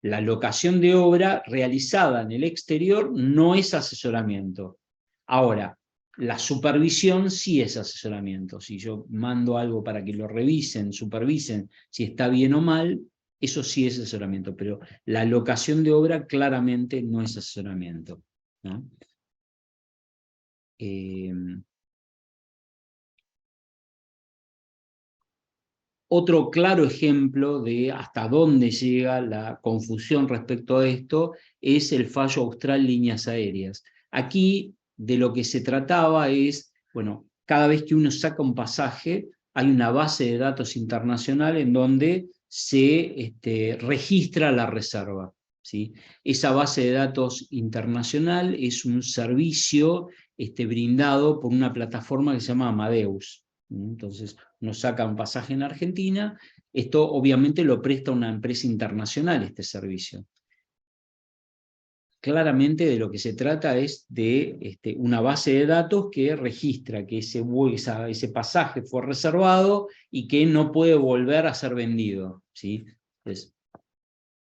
la locación de obra realizada en el exterior no es asesoramiento. Ahora, la supervisión sí es asesoramiento. Si yo mando algo para que lo revisen, supervisen si está bien o mal, eso sí es asesoramiento, pero la locación de obra claramente no es asesoramiento, ¿no? Otro claro ejemplo de hasta dónde llega la confusión respecto a esto es el fallo austral líneas aéreas. Aquí de lo que se trataba es, bueno, cada vez que uno saca un pasaje, hay una base de datos internacional en donde se registra la reserva, ¿sí? Esa base de datos internacional es un servicio brindado por una plataforma que se llama Amadeus. Entonces, uno saca un pasaje en Argentina, esto obviamente lo presta una empresa internacional, este servicio. Claramente de lo que se trata es de una base de datos que registra que ese pasaje fue reservado y que no puede volver a ser vendido, ¿sí? Entonces,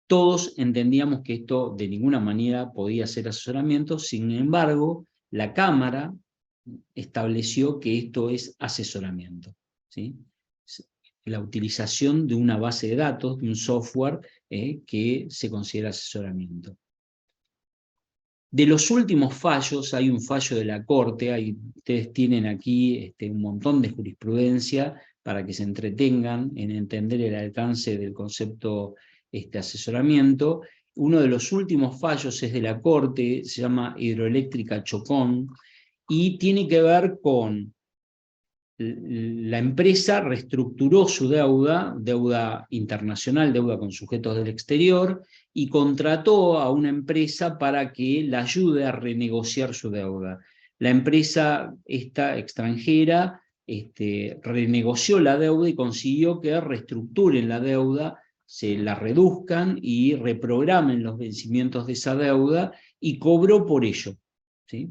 todos entendíamos que esto de ninguna manera podía ser asesoramiento, sin embargo, la Cámara estableció que esto es asesoramiento, ¿sí? La utilización de una base de datos, de un software que se considera asesoramiento. De los últimos fallos, hay un fallo de la Corte, ustedes tienen aquí un montón de jurisprudencia para que se entretengan en entender el alcance del concepto asesoramiento. Uno de los últimos fallos es de la Corte, se llama Hidroeléctrica Chocón, y tiene que ver con la empresa reestructuró su deuda internacional, deuda con sujetos del exterior, y contrató a una empresa para que la ayude a renegociar su deuda. La empresa esta extranjera renegoció la deuda y consiguió que reestructuren la deuda, se la reduzcan y reprogramen los vencimientos de esa deuda, y cobró por ello, ¿sí?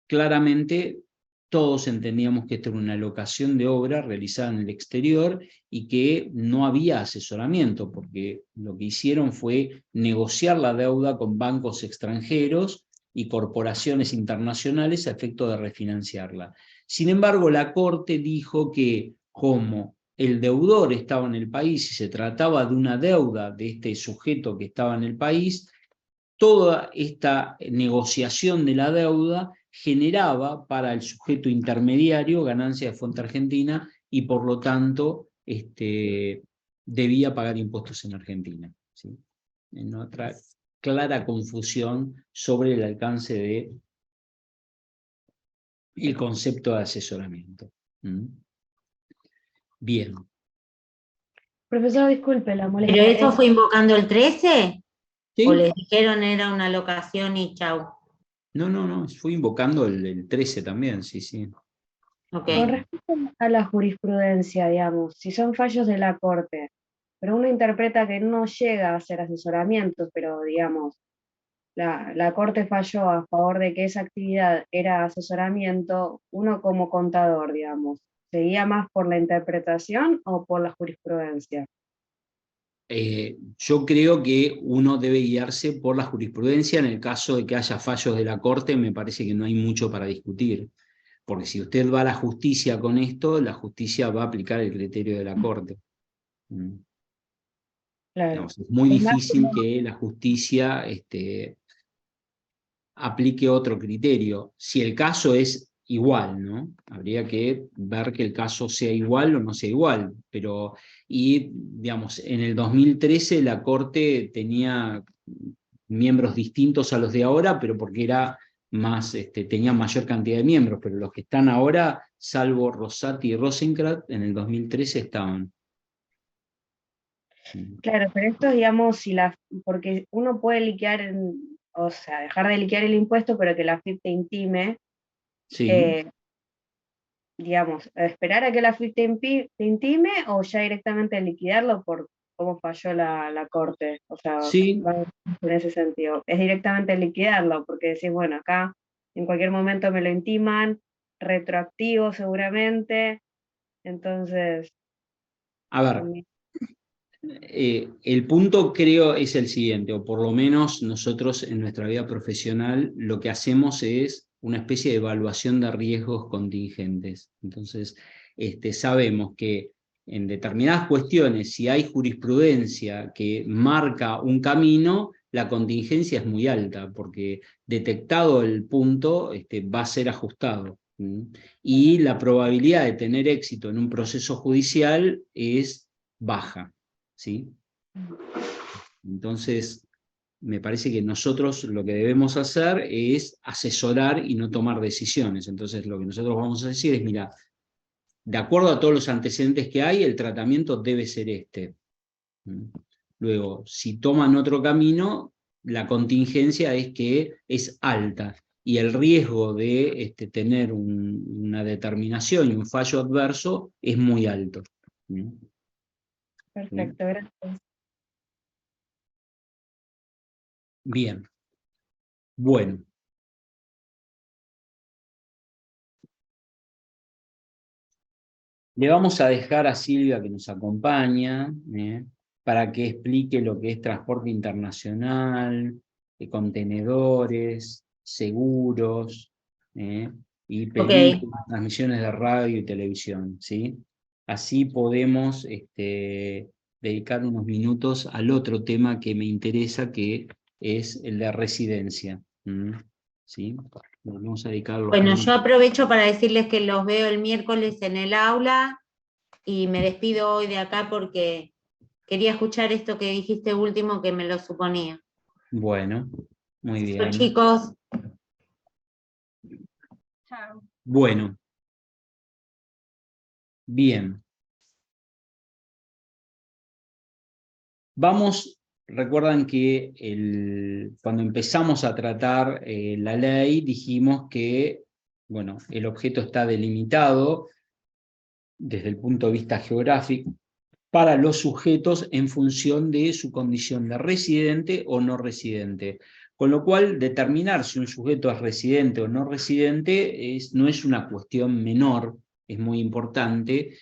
Claramente todos entendíamos que esto era una locación de obra realizada en el exterior y que no había asesoramiento, porque lo que hicieron fue negociar la deuda con bancos extranjeros y corporaciones internacionales a efecto de refinanciarla. Sin embargo, la Corte dijo que como el deudor estaba en el país y se trataba de una deuda de este sujeto que estaba en el país, toda esta negociación de la deuda generaba para el sujeto intermediario ganancia de fuente argentina y por lo tanto debía pagar impuestos en Argentina, ¿sí? En otra clara confusión sobre el alcance de el concepto de asesoramiento. Bien. Profesor, disculpe la molestia. ¿Pero eso fue invocando el 13? ¿Sí? ¿O les dijeron era una locación y chau? No, fui invocando el 13 también, sí. Okay. Con respecto a la jurisprudencia, digamos, si son fallos de la Corte, pero uno interpreta que no llega a ser asesoramiento, pero digamos, la Corte falló a favor de que esa actividad era asesoramiento, uno como contador, digamos, ¿se guía más por la interpretación o por la jurisprudencia? Yo creo que uno debe guiarse por la jurisprudencia. En el caso de que haya fallos de la Corte, me parece que no hay mucho para discutir, porque si usted va a la justicia con esto, la justicia va a aplicar el criterio de la Corte. Claro. Digamos, es muy difícil que la justicia aplique otro criterio. Si el caso es igual, ¿no? Habría que ver que el caso sea igual o no sea igual, pero, digamos, en el 2013 la Corte tenía miembros distintos a los de ahora, pero porque era más, tenía mayor cantidad de miembros, pero los que están ahora, salvo Rosati y Rosenkrantz, en el 2013 estaban. Claro, pero esto, digamos, porque uno puede liquidar, o sea, dejar de liquidar el impuesto, pero que la AFIP te intime, Sí. Digamos, esperar a que la AFIP te intime o ya directamente liquidarlo por cómo falló la Corte. O sea, Sí. En ese sentido, es directamente liquidarlo, porque decís, bueno, acá en cualquier momento me lo intiman, retroactivo seguramente, entonces... A ver, el punto creo es el siguiente, o por lo menos nosotros en nuestra vida profesional lo que hacemos es una especie de evaluación de riesgos contingentes. Entonces, sabemos que en determinadas cuestiones, si hay jurisprudencia que marca un camino, la contingencia es muy alta, porque detectado el punto va a ser ajustado. Y la probabilidad de tener éxito en un proceso judicial es baja, ¿sí? Entonces, me parece que nosotros lo que debemos hacer es asesorar y no tomar decisiones. Entonces, lo que nosotros vamos a decir es, mira, de acuerdo a todos los antecedentes que hay, el tratamiento debe ser este. Luego, si toman otro camino, la contingencia es que es alta y el riesgo de tener una determinación y un fallo adverso es muy alto. Perfecto, gracias. Bien. Bueno. Le vamos a dejar a Silvia que nos acompaña, para que explique lo que es transporte internacional, contenedores, seguros, y películas, transmisiones de radio y televisión, ¿sí? Así podemos dedicar unos minutos al otro tema que me interesa, que es el de residencia, ¿sí? Vamos a dedicarlo. Bueno, yo aprovecho para decirles que los veo el miércoles en el aula y me despido hoy de acá porque quería escuchar esto que dijiste último, que me lo suponía. Bueno, muy bien. Chicos. Chao. Bueno. Bien. Recuerdan que cuando empezamos a tratar la ley, dijimos que, bueno, el objeto está delimitado desde el punto de vista geográfico para los sujetos en función de su condición de residente o no residente. Con lo cual, determinar si un sujeto es residente o no residente no es una cuestión menor, es muy importante,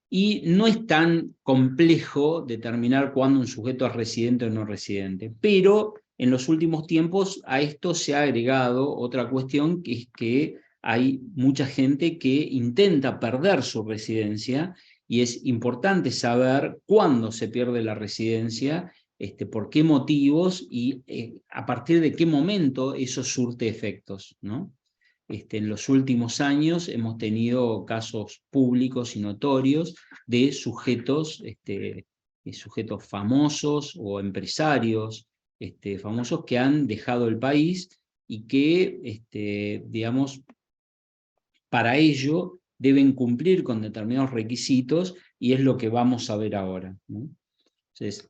y no es tan complejo determinar cuándo un sujeto es residente o no residente. Pero en los últimos tiempos a esto se ha agregado otra cuestión, que es que hay mucha gente que intenta perder su residencia, y es importante saber cuándo se pierde la residencia, por qué motivos y a partir de qué momento eso surte efectos, ¿no? En los últimos años hemos tenido casos públicos y notorios de sujetos famosos o empresarios famosos que han dejado el país y que, digamos, para ello deben cumplir con determinados requisitos, y es lo que vamos a ver ahora, ¿no? Entonces,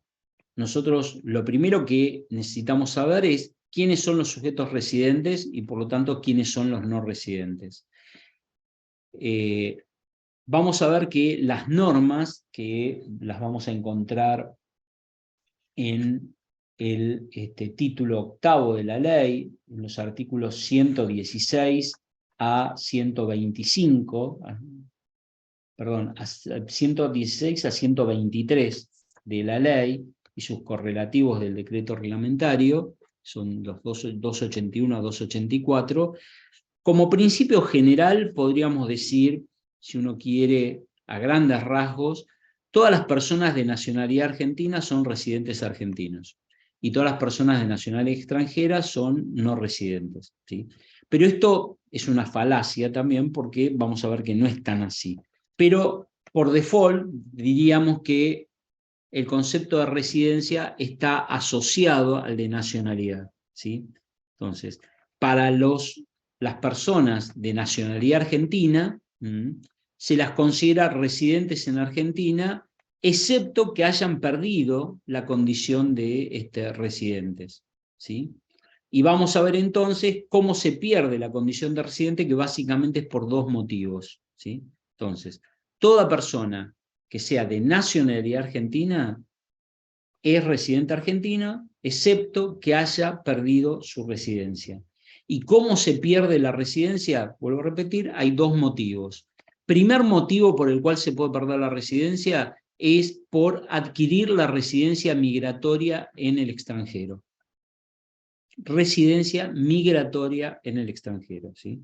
nosotros lo primero que necesitamos saber es quiénes son los sujetos residentes y por lo tanto quiénes son los no residentes. Vamos a ver que las normas, que las vamos a encontrar en el título octavo de la ley, en los artículos 116 a 125, perdón, 116 a 123 de la ley, y sus correlativos del decreto reglamentario, son los 281 a 284, como principio general podríamos decir, si uno quiere a grandes rasgos, todas las personas de nacionalidad argentina son residentes argentinos, y todas las personas de nacionalidad extranjera son no residentes, ¿sí? Pero esto es una falacia también, porque vamos a ver que no es tan así. Pero por default diríamos que el concepto de residencia está asociado al de nacionalidad, ¿sí? Entonces, para las personas de nacionalidad argentina, se las considera residentes en Argentina, excepto que hayan perdido la condición de residentes, ¿sí? Y vamos a ver entonces cómo se pierde la condición de residente, que básicamente es por dos motivos, ¿sí? Entonces, toda persona que sea de nacionalidad argentina es residente argentino, excepto que haya perdido su residencia. ¿Y cómo se pierde la residencia? Vuelvo a repetir, hay dos motivos. Primer motivo por el cual se puede perder la residencia es por adquirir la residencia migratoria en el extranjero. Residencia migratoria en el extranjero, ¿sí?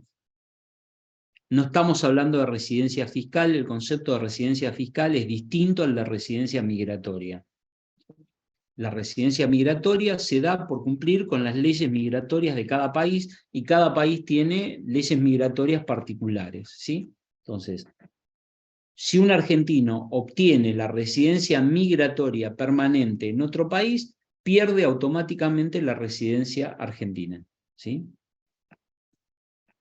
No estamos hablando de residencia fiscal, el concepto de residencia fiscal es distinto al de residencia migratoria. La residencia migratoria se da por cumplir con las leyes migratorias de cada país, y cada país tiene leyes migratorias particulares, ¿sí? Entonces, si un argentino obtiene la residencia migratoria permanente en otro país, pierde automáticamente la residencia argentina, ¿sí?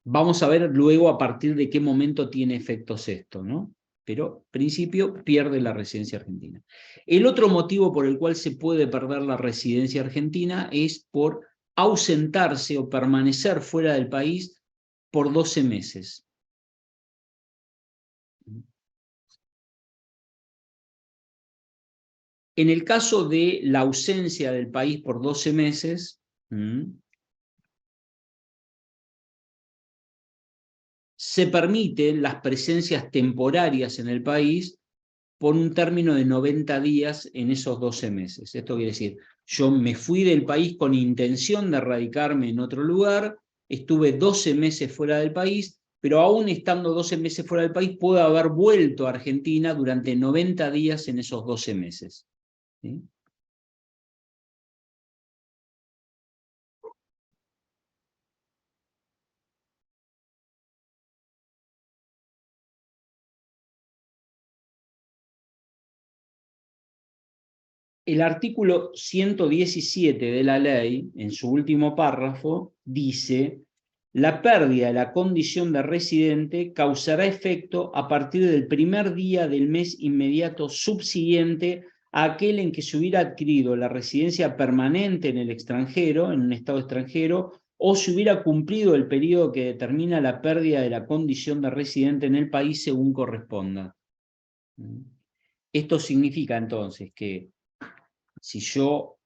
Vamos a ver luego a partir de qué momento tiene efectos esto, ¿no? Pero, en principio, pierde la residencia argentina. El otro motivo por el cual se puede perder la residencia argentina es por ausentarse o permanecer fuera del país por 12 meses. En el caso de la ausencia del país por 12 meses, se permiten las presencias temporarias en el país por un término de 90 días en esos 12 meses. Esto quiere decir, yo me fui del país con intención de radicarme en otro lugar, estuve 12 meses fuera del país, pero aún estando 12 meses fuera del país, puedo haber vuelto a Argentina durante 90 días en esos 12 meses. ¿Sí? El artículo 117 de la ley, en su último párrafo, dice: la pérdida de la condición de residente causará efecto a partir del primer día del mes inmediato subsiguiente a aquel en que se hubiera adquirido la residencia permanente en el extranjero, en un estado extranjero, o se hubiera cumplido el periodo que determina la pérdida de la condición de residente en el país según corresponda. Esto significa entonces que si yo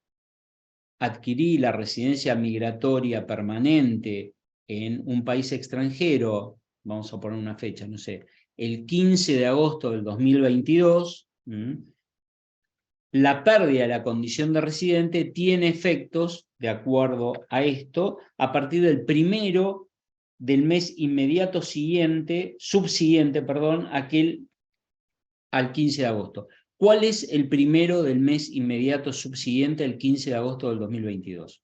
adquirí la residencia migratoria permanente en un país extranjero, vamos a poner una fecha, no sé, el 15 de agosto del 2022, la pérdida de la condición de residente tiene efectos, de acuerdo a esto, a partir del primero del mes inmediato subsiguiente, al 15 de agosto. ¿Cuál es el primero del mes inmediato subsiguiente al 15 de agosto del 2022?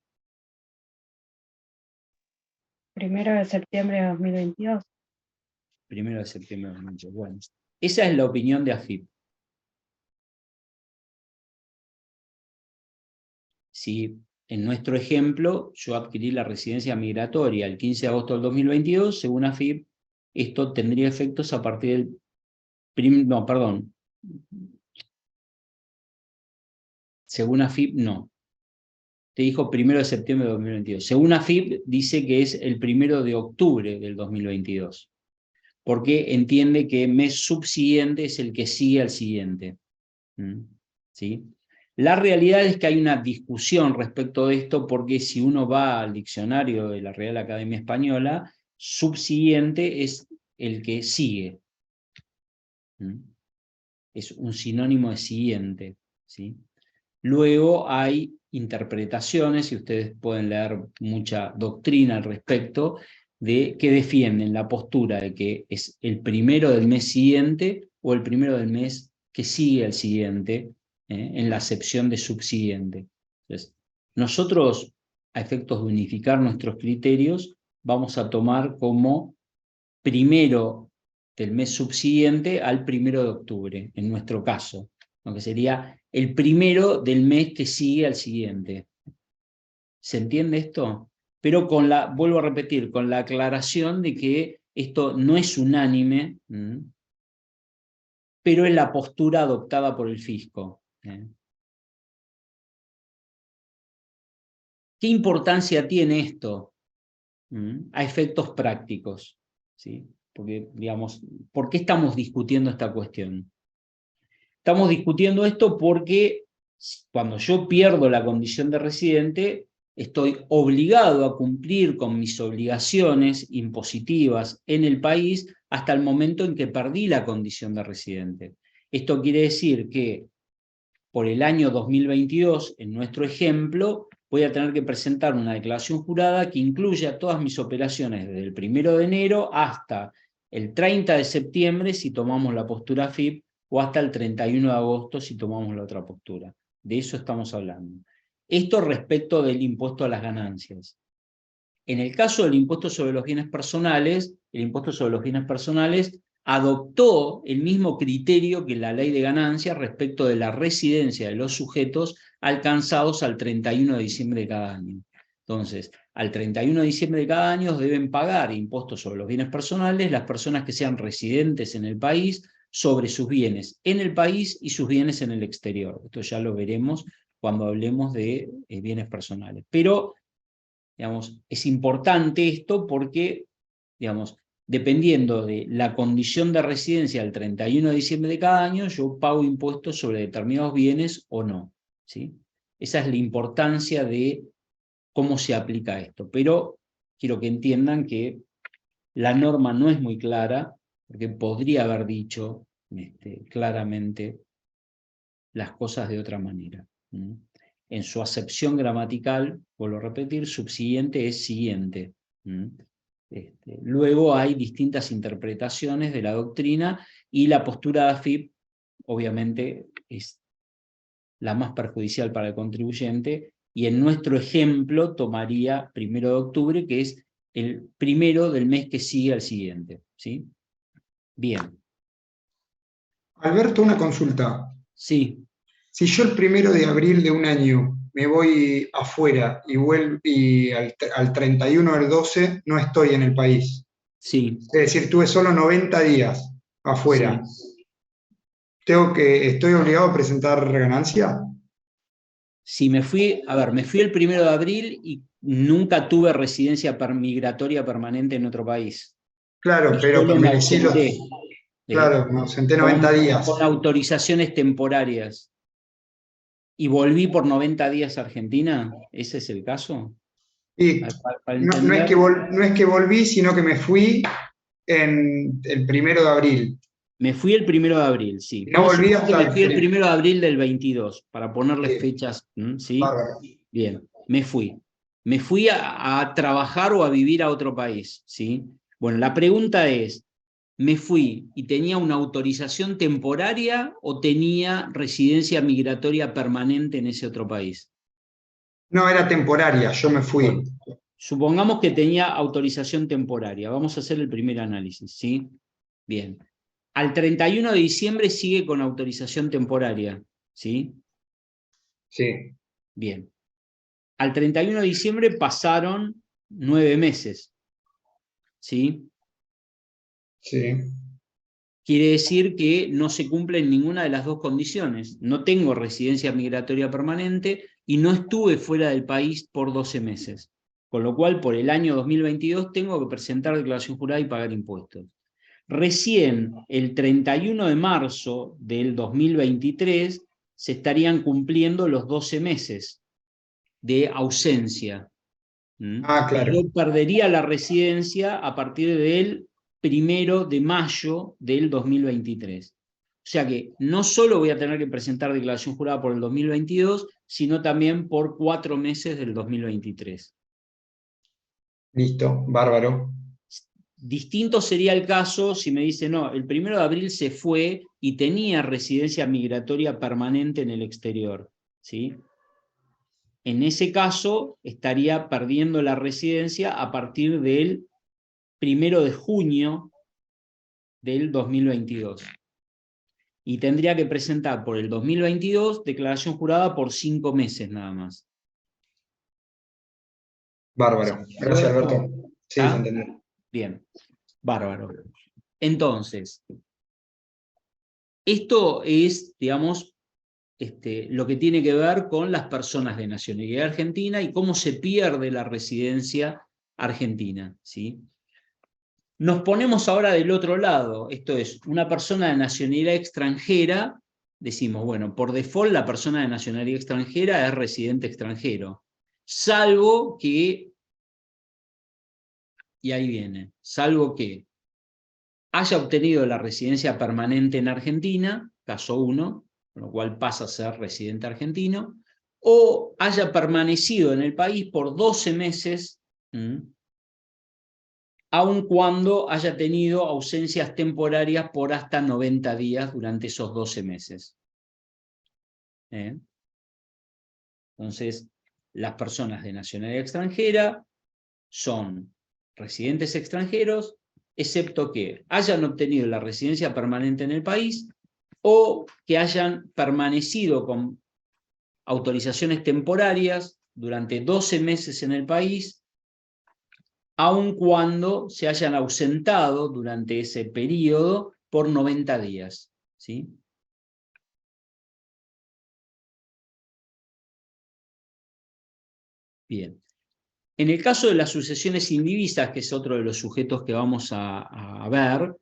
1 de septiembre de 2022. 1 de septiembre de 2022. Bueno, esa es la opinión de AFIP. Si en nuestro ejemplo yo adquirí la residencia migratoria el 15 de agosto del 2022, según AFIP, esto tendría efectos a partir del... No, perdón. Según AFIP, no. Te dijo 1 de septiembre de 2022. Según AFIP, dice que es el 1 de octubre del 2022. Porque entiende que mes subsiguiente es el que sigue al siguiente. ¿Sí? La realidad es que hay una discusión respecto de esto, porque si uno va al diccionario de la Real Academia Española, subsiguiente es el que sigue. Es un sinónimo de siguiente. ¿Sí? Luego hay interpretaciones, y ustedes pueden leer mucha doctrina al respecto, que defienden la postura de que es el primero del mes siguiente o el primero del mes que sigue al siguiente, en la acepción de subsiguiente. Entonces, nosotros, a efectos de unificar nuestros criterios, vamos a tomar como primero del mes subsiguiente al 1 de octubre, en nuestro caso, aunque sería el primero del mes que sigue al siguiente. ¿Se entiende esto? Pero vuelvo a repetir, con la aclaración de que esto no es unánime, pero es la postura adoptada por el fisco. ¿Qué importancia tiene esto a efectos prácticos? ¿Sí? Porque, digamos, ¿por qué estamos discutiendo esta cuestión? Estamos discutiendo esto porque cuando yo pierdo la condición de residente, estoy obligado a cumplir con mis obligaciones impositivas en el país hasta el momento en que perdí la condición de residente. Esto quiere decir que por el año 2022, en nuestro ejemplo, voy a tener que presentar una declaración jurada que incluya todas mis operaciones desde el 1 de enero hasta el 30 de septiembre, si tomamos la postura FIP, o hasta el 31 de agosto, si tomamos la otra postura. De eso estamos hablando. Esto respecto del impuesto a las ganancias. En el caso del impuesto sobre los bienes personales, el impuesto sobre los bienes personales adoptó el mismo criterio que la ley de ganancias respecto de la residencia de los sujetos alcanzados al 31 de diciembre de cada año. Entonces, al 31 de diciembre de cada año deben pagar impuestos sobre los bienes personales las personas que sean residentes en el país sobre sus bienes en el país y sus bienes en el exterior. Esto ya lo veremos cuando hablemos de bienes personales. Pero, digamos, es importante esto porque, digamos, dependiendo de la condición de residencia al 31 de diciembre de cada año, yo pago impuestos sobre determinados bienes o no, ¿sí? Esa es la importancia de cómo se aplica esto. Pero quiero que entiendan que la norma no es muy clara, porque podría haber dicho claramente las cosas de otra manera. En su acepción gramatical, vuelvo a repetir, subsiguiente es siguiente. Luego hay distintas interpretaciones de la doctrina y la postura de AFIP obviamente es la más perjudicial para el contribuyente y en nuestro ejemplo tomaría 1 de octubre, que es el primero del mes que sigue al siguiente, ¿sí? Bien. Alberto, una consulta. Sí. Si yo el 1 de abril de un año me voy afuera y vuelvo y al 31 del 12 no estoy en el país. Sí. Es decir, tuve solo 90 días afuera. Sí. ¿Estoy obligado a presentar ganancia? Si me fui, a ver, me fui el 1 de abril y nunca tuve residencia migratoria permanente en otro país. Claro, Y pero solo me permanecí los... ausenté. Claro, me ausenté 90 días. Con autorizaciones temporarias. ¿Y volví por 90 días a Argentina? ¿Ese es el caso? Y Para no es que volví, sino que me fui en el 1 de abril. Me fui el 1 de abril, sí. No volví hasta me fui el 1 de abril del 22, para ponerle Sí. fechas, ¿sí? Bárbaro. Bien, me fui. Me fui a trabajar o a vivir a otro país, ¿sí? Bueno, la pregunta es, ¿me fui y tenía una autorización temporaria o tenía residencia migratoria permanente en ese otro país? No, era temporaria, yo me fui. Bueno, supongamos que tenía autorización temporaria. Vamos a hacer el primer análisis, ¿sí? Bien. Al 31 de diciembre sigue con autorización temporaria, ¿sí? Sí. Bien. Al 31 de diciembre pasaron 9 meses, ¿sí? Sí. Quiere decir que no se cumplen ninguna de las dos condiciones. No tengo residencia migratoria permanente y no estuve fuera del país por 12 meses. Con lo cual, por el año 2022 tengo que presentar declaración jurada y pagar impuestos. Recién el 31 de marzo del 2023 se estarían cumpliendo los 12 meses de ausencia. Ah, claro. Yo perdería la residencia a partir del 1 de mayo del 2023. O sea que no solo voy a tener que presentar declaración jurada por el 2022, sino también por 4 meses del 2023. Listo, bárbaro. Distinto sería el caso si me dice, no, el 1 de abril se fue y tenía residencia migratoria permanente en el exterior, ¿sí? En ese caso estaría perdiendo la residencia a partir del 1 de junio del 2022. Y tendría que presentar por el 2022 declaración jurada por 5 meses nada más. Bárbaro. Gracias, Alberto. Sí, ¿Ah? se entendió. Bien, bárbaro. Entonces, esto es, digamos, lo que tiene que ver con las personas de nacionalidad argentina y cómo se pierde la residencia argentina, ¿sí? Nos ponemos ahora del otro lado, esto es, una persona de nacionalidad extranjera, decimos, bueno, por default la persona de nacionalidad extranjera es residente extranjero, salvo que, y ahí viene, salvo que haya obtenido la residencia permanente en Argentina, caso 1, con lo cual pasa a ser residente argentino, o haya permanecido en el país por 12 meses, aun cuando haya tenido ausencias temporarias por hasta 90 días durante esos 12 meses. Entonces, las personas de nacionalidad extranjera son residentes extranjeros, excepto que hayan obtenido la residencia permanente en el país o que hayan permanecido con autorizaciones temporarias durante 12 meses en el país, aun cuando se hayan ausentado durante ese periodo por 90 días. ¿Sí? Bien. En el caso de las sucesiones indivisas, que es otro de los sujetos que vamos a ver,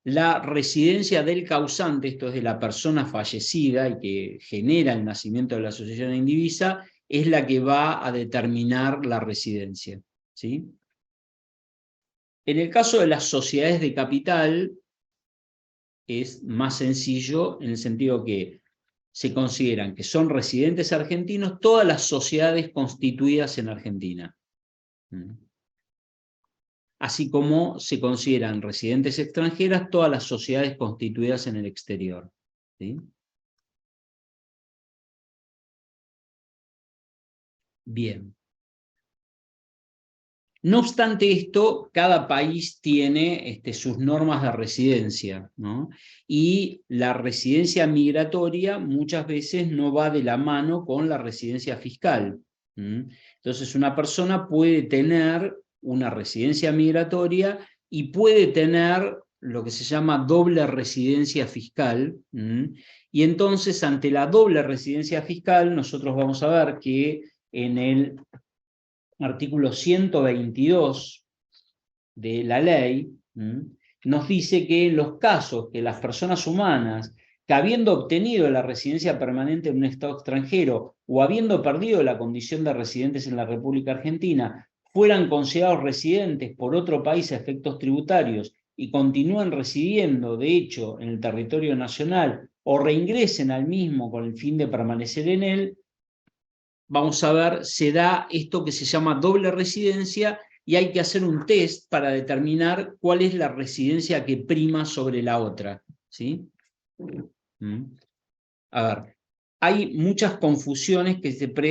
la residencia del causante, esto es de la persona fallecida y que genera el nacimiento de la sucesión indivisa, es la que va a determinar la residencia. ¿Sí? En el caso de las sociedades de capital, es más sencillo en el sentido que se consideran que son residentes argentinos todas las sociedades constituidas en Argentina. Así como se consideran residentes extranjeras todas las sociedades constituidas en el exterior. ¿Sí? Bien. No obstante esto, cada país tiene sus normas de residencia, ¿no? Y la residencia migratoria muchas veces no va de la mano con la residencia fiscal. Entonces una persona puede tener una residencia migratoria y puede tener lo que se llama doble residencia fiscal. Y entonces ante la doble residencia fiscal nosotros vamos a ver que en el artículo 122 de la ley, nos dice que en los casos que las personas humanas que habiendo obtenido la residencia permanente en un Estado extranjero o habiendo perdido la condición de residentes en la República Argentina fueran considerados residentes por otro país a efectos tributarios y continúen residiendo, de hecho, en el territorio nacional o reingresen al mismo con el fin de permanecer en él, vamos a ver, se da esto que se llama doble residencia y hay que hacer un test para determinar cuál es la residencia que prima sobre la otra. ¿Sí? A ver, hay muchas confusiones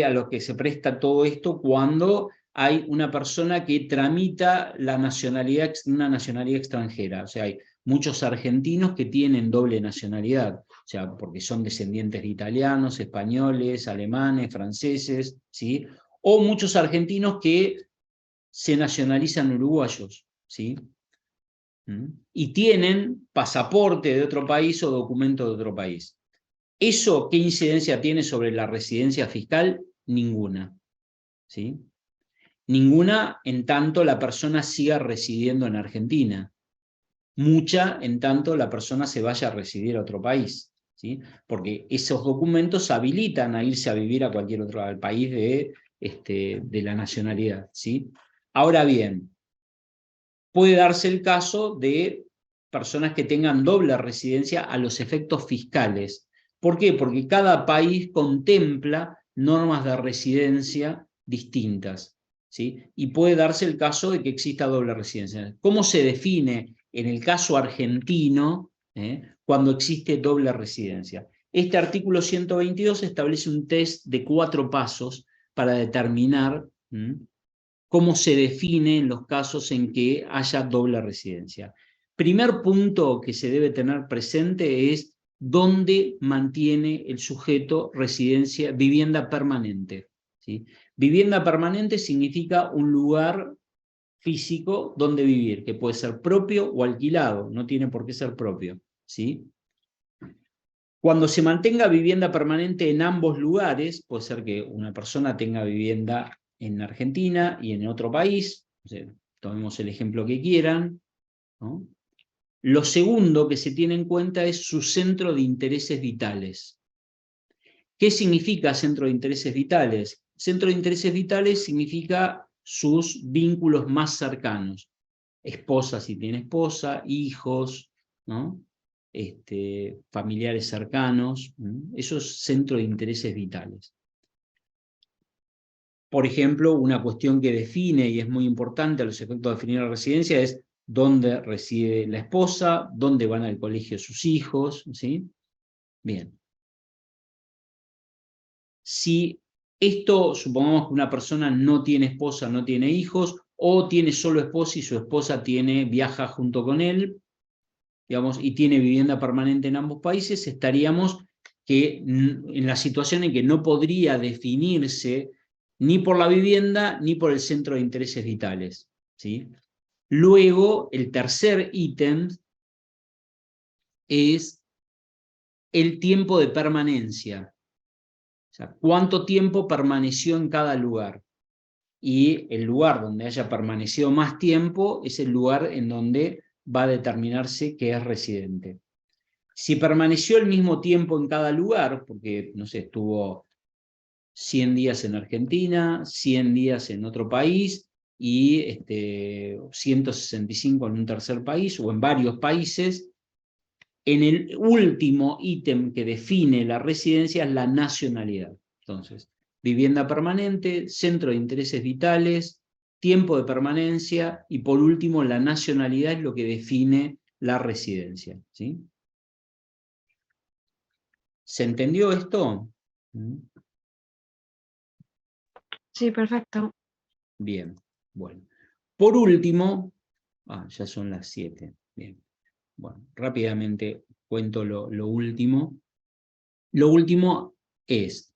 a lo que se presta todo esto cuando hay una persona que tramita la nacionalidad, una nacionalidad extranjera. O sea, hay muchos argentinos que tienen doble nacionalidad. O sea, porque son descendientes de italianos, españoles, alemanes, franceses, ¿sí? O muchos argentinos que se nacionalizan uruguayos, ¿sí? Y tienen pasaporte de otro país o documento de otro país. ¿Eso qué incidencia tiene sobre la residencia fiscal? Ninguna, ¿sí? Ninguna en tanto la persona siga residiendo en Argentina. Mucha en tanto la persona se vaya a residir a otro país. ¿Sí? Porque esos documentos habilitan a irse a vivir a cualquier otro país de la nacionalidad. ¿Sí? Ahora bien, puede darse el caso de personas que tengan doble residencia a los efectos fiscales. ¿Por qué? Porque cada país contempla normas de residencia distintas. ¿Sí? Y puede darse el caso de que exista doble residencia. ¿Cómo se define en el caso argentino cuando existe doble residencia? Este artículo 122 establece un test de 4 pasos para determinar cómo se define en los casos en que haya doble residencia. Primer punto que se debe tener presente es dónde mantiene el sujeto residencia, vivienda permanente. ¿Sí? Vivienda permanente significa un lugar físico donde vivir, que puede ser propio o alquilado, no tiene por qué ser propio. ¿Sí? Cuando se mantenga vivienda permanente en ambos lugares, puede ser que una persona tenga vivienda en Argentina y en otro país, o sea, tomemos el ejemplo que quieran, ¿no? Lo segundo que se tiene en cuenta es su centro de intereses vitales. ¿Qué significa centro de intereses vitales? Centro de intereses vitales significa sus vínculos más cercanos. Esposa si tiene esposa, hijos, ¿no? Familiares cercanos, eso es centro de intereses vitales. Por ejemplo, una cuestión que define y es muy importante a los efectos de definir la residencia es dónde reside la esposa, dónde van al colegio sus hijos, ¿sí? Bien. Si Esto, supongamos que una persona no tiene esposa, no tiene hijos, o tiene solo esposa y su esposa viaja junto con él, digamos, y tiene vivienda permanente en ambos países, estaríamos en la situación en que no podría definirse ni por la vivienda ni por el centro de intereses vitales, ¿sí? Luego, el tercer ítem es el tiempo de permanencia. O sea, cuánto tiempo permaneció en cada lugar. Y el lugar donde haya permanecido más tiempo es el lugar en donde va a determinarse que es residente. Si permaneció el mismo tiempo en cada lugar, porque, no sé, estuvo 100 días en Argentina, 100 días en otro país y 165 en un tercer país o en varios países, en el último ítem que define la residencia es la nacionalidad. Entonces, vivienda permanente, centro de intereses vitales, tiempo de permanencia y por último la nacionalidad es lo que define la residencia, ¿sí? ¿Se entendió esto? Sí, perfecto. Bien, bueno. Por último, ya son las 7. Bien. Bueno, rápidamente cuento lo último. Lo último es,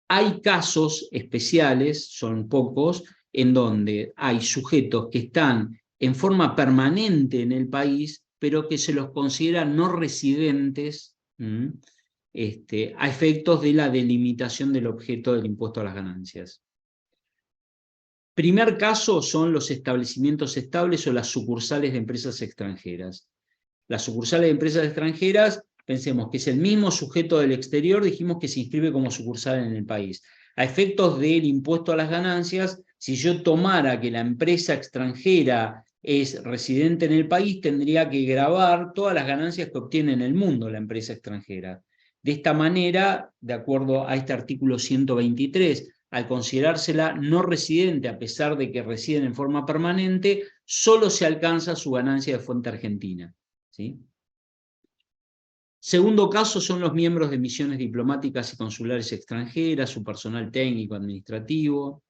hay casos especiales, son pocos, en donde hay sujetos que están en forma permanente en el país, pero que se los considera no residentes a efectos de la delimitación del objeto del impuesto a las ganancias. Primer caso son los establecimientos estables o las sucursales de empresas extranjeras. Las sucursales de empresas extranjeras, pensemos que es el mismo sujeto del exterior, dijimos que se inscribe como sucursal en el país. A efectos del impuesto a las ganancias, si yo tomara que la empresa extranjera es residente en el país, tendría que gravar todas las ganancias que obtiene en el mundo la empresa extranjera. De esta manera, de acuerdo a este artículo 123, al considerársela no residente a pesar de que residen en forma permanente, solo se alcanza su ganancia de fuente argentina. ¿Sí? Segundo caso son los miembros de misiones diplomáticas y consulares extranjeras, su personal técnico, administrativo.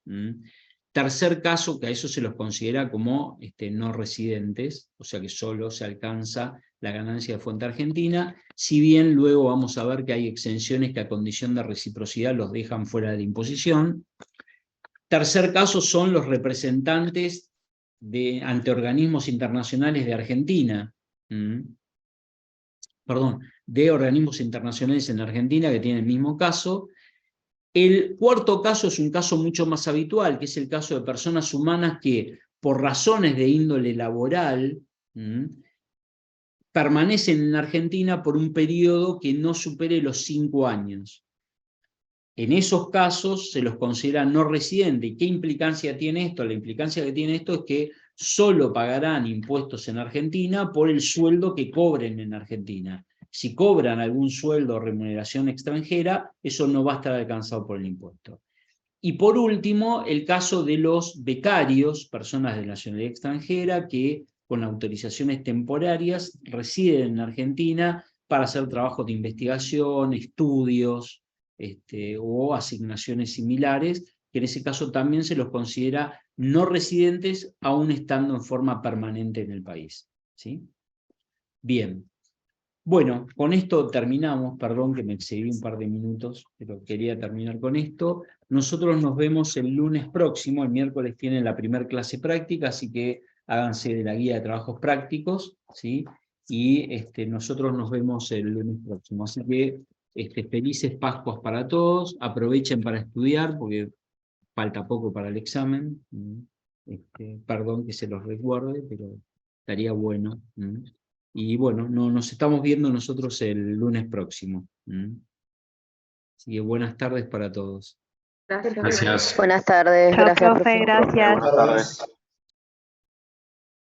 Tercer caso, que a eso se los considera como no residentes, o sea que solo se alcanza la ganancia de fuente argentina, si bien luego vamos a ver que hay exenciones que a condición de reciprocidad los dejan fuera de la imposición. Tercer caso son los representantes ante organismos internacionales de Argentina, de organismos internacionales en Argentina que tienen el mismo caso. El cuarto caso es un caso mucho más habitual, que es el caso de personas humanas que por razones de índole laboral permanecen en Argentina por un periodo que no supere los 5 años. En esos casos se los considera no residentes. ¿Y qué implicancia tiene esto? La implicancia que tiene esto es que solo pagarán impuestos en Argentina por el sueldo que cobren en Argentina. Si cobran algún sueldo o remuneración extranjera, eso no va a estar alcanzado por el impuesto. Y por último, el caso de los becarios, personas de nacionalidad extranjera que con autorizaciones temporarias residen en Argentina para hacer trabajos de investigación, estudios, o asignaciones similares, que en ese caso también se los considera no residentes aún estando en forma permanente en el país. ¿Sí? Bien. Bueno, con esto terminamos, perdón que me excedí un par de minutos, pero quería terminar con esto. Nosotros nos vemos el lunes próximo, el miércoles tienen la primera clase práctica, así que háganse de la guía de trabajos prácticos, ¿sí? Y nosotros nos vemos el lunes próximo. Así que felices Pascuas para todos, aprovechen para estudiar, porque falta poco para el examen. Perdón que se los recuerde, pero estaría bueno. Y bueno, nos estamos viendo nosotros el lunes próximo. Así que buenas tardes para todos. Gracias. Gracias. Buenas tardes, Chao, gracias, profe, profe. gracias. Buenas tardes.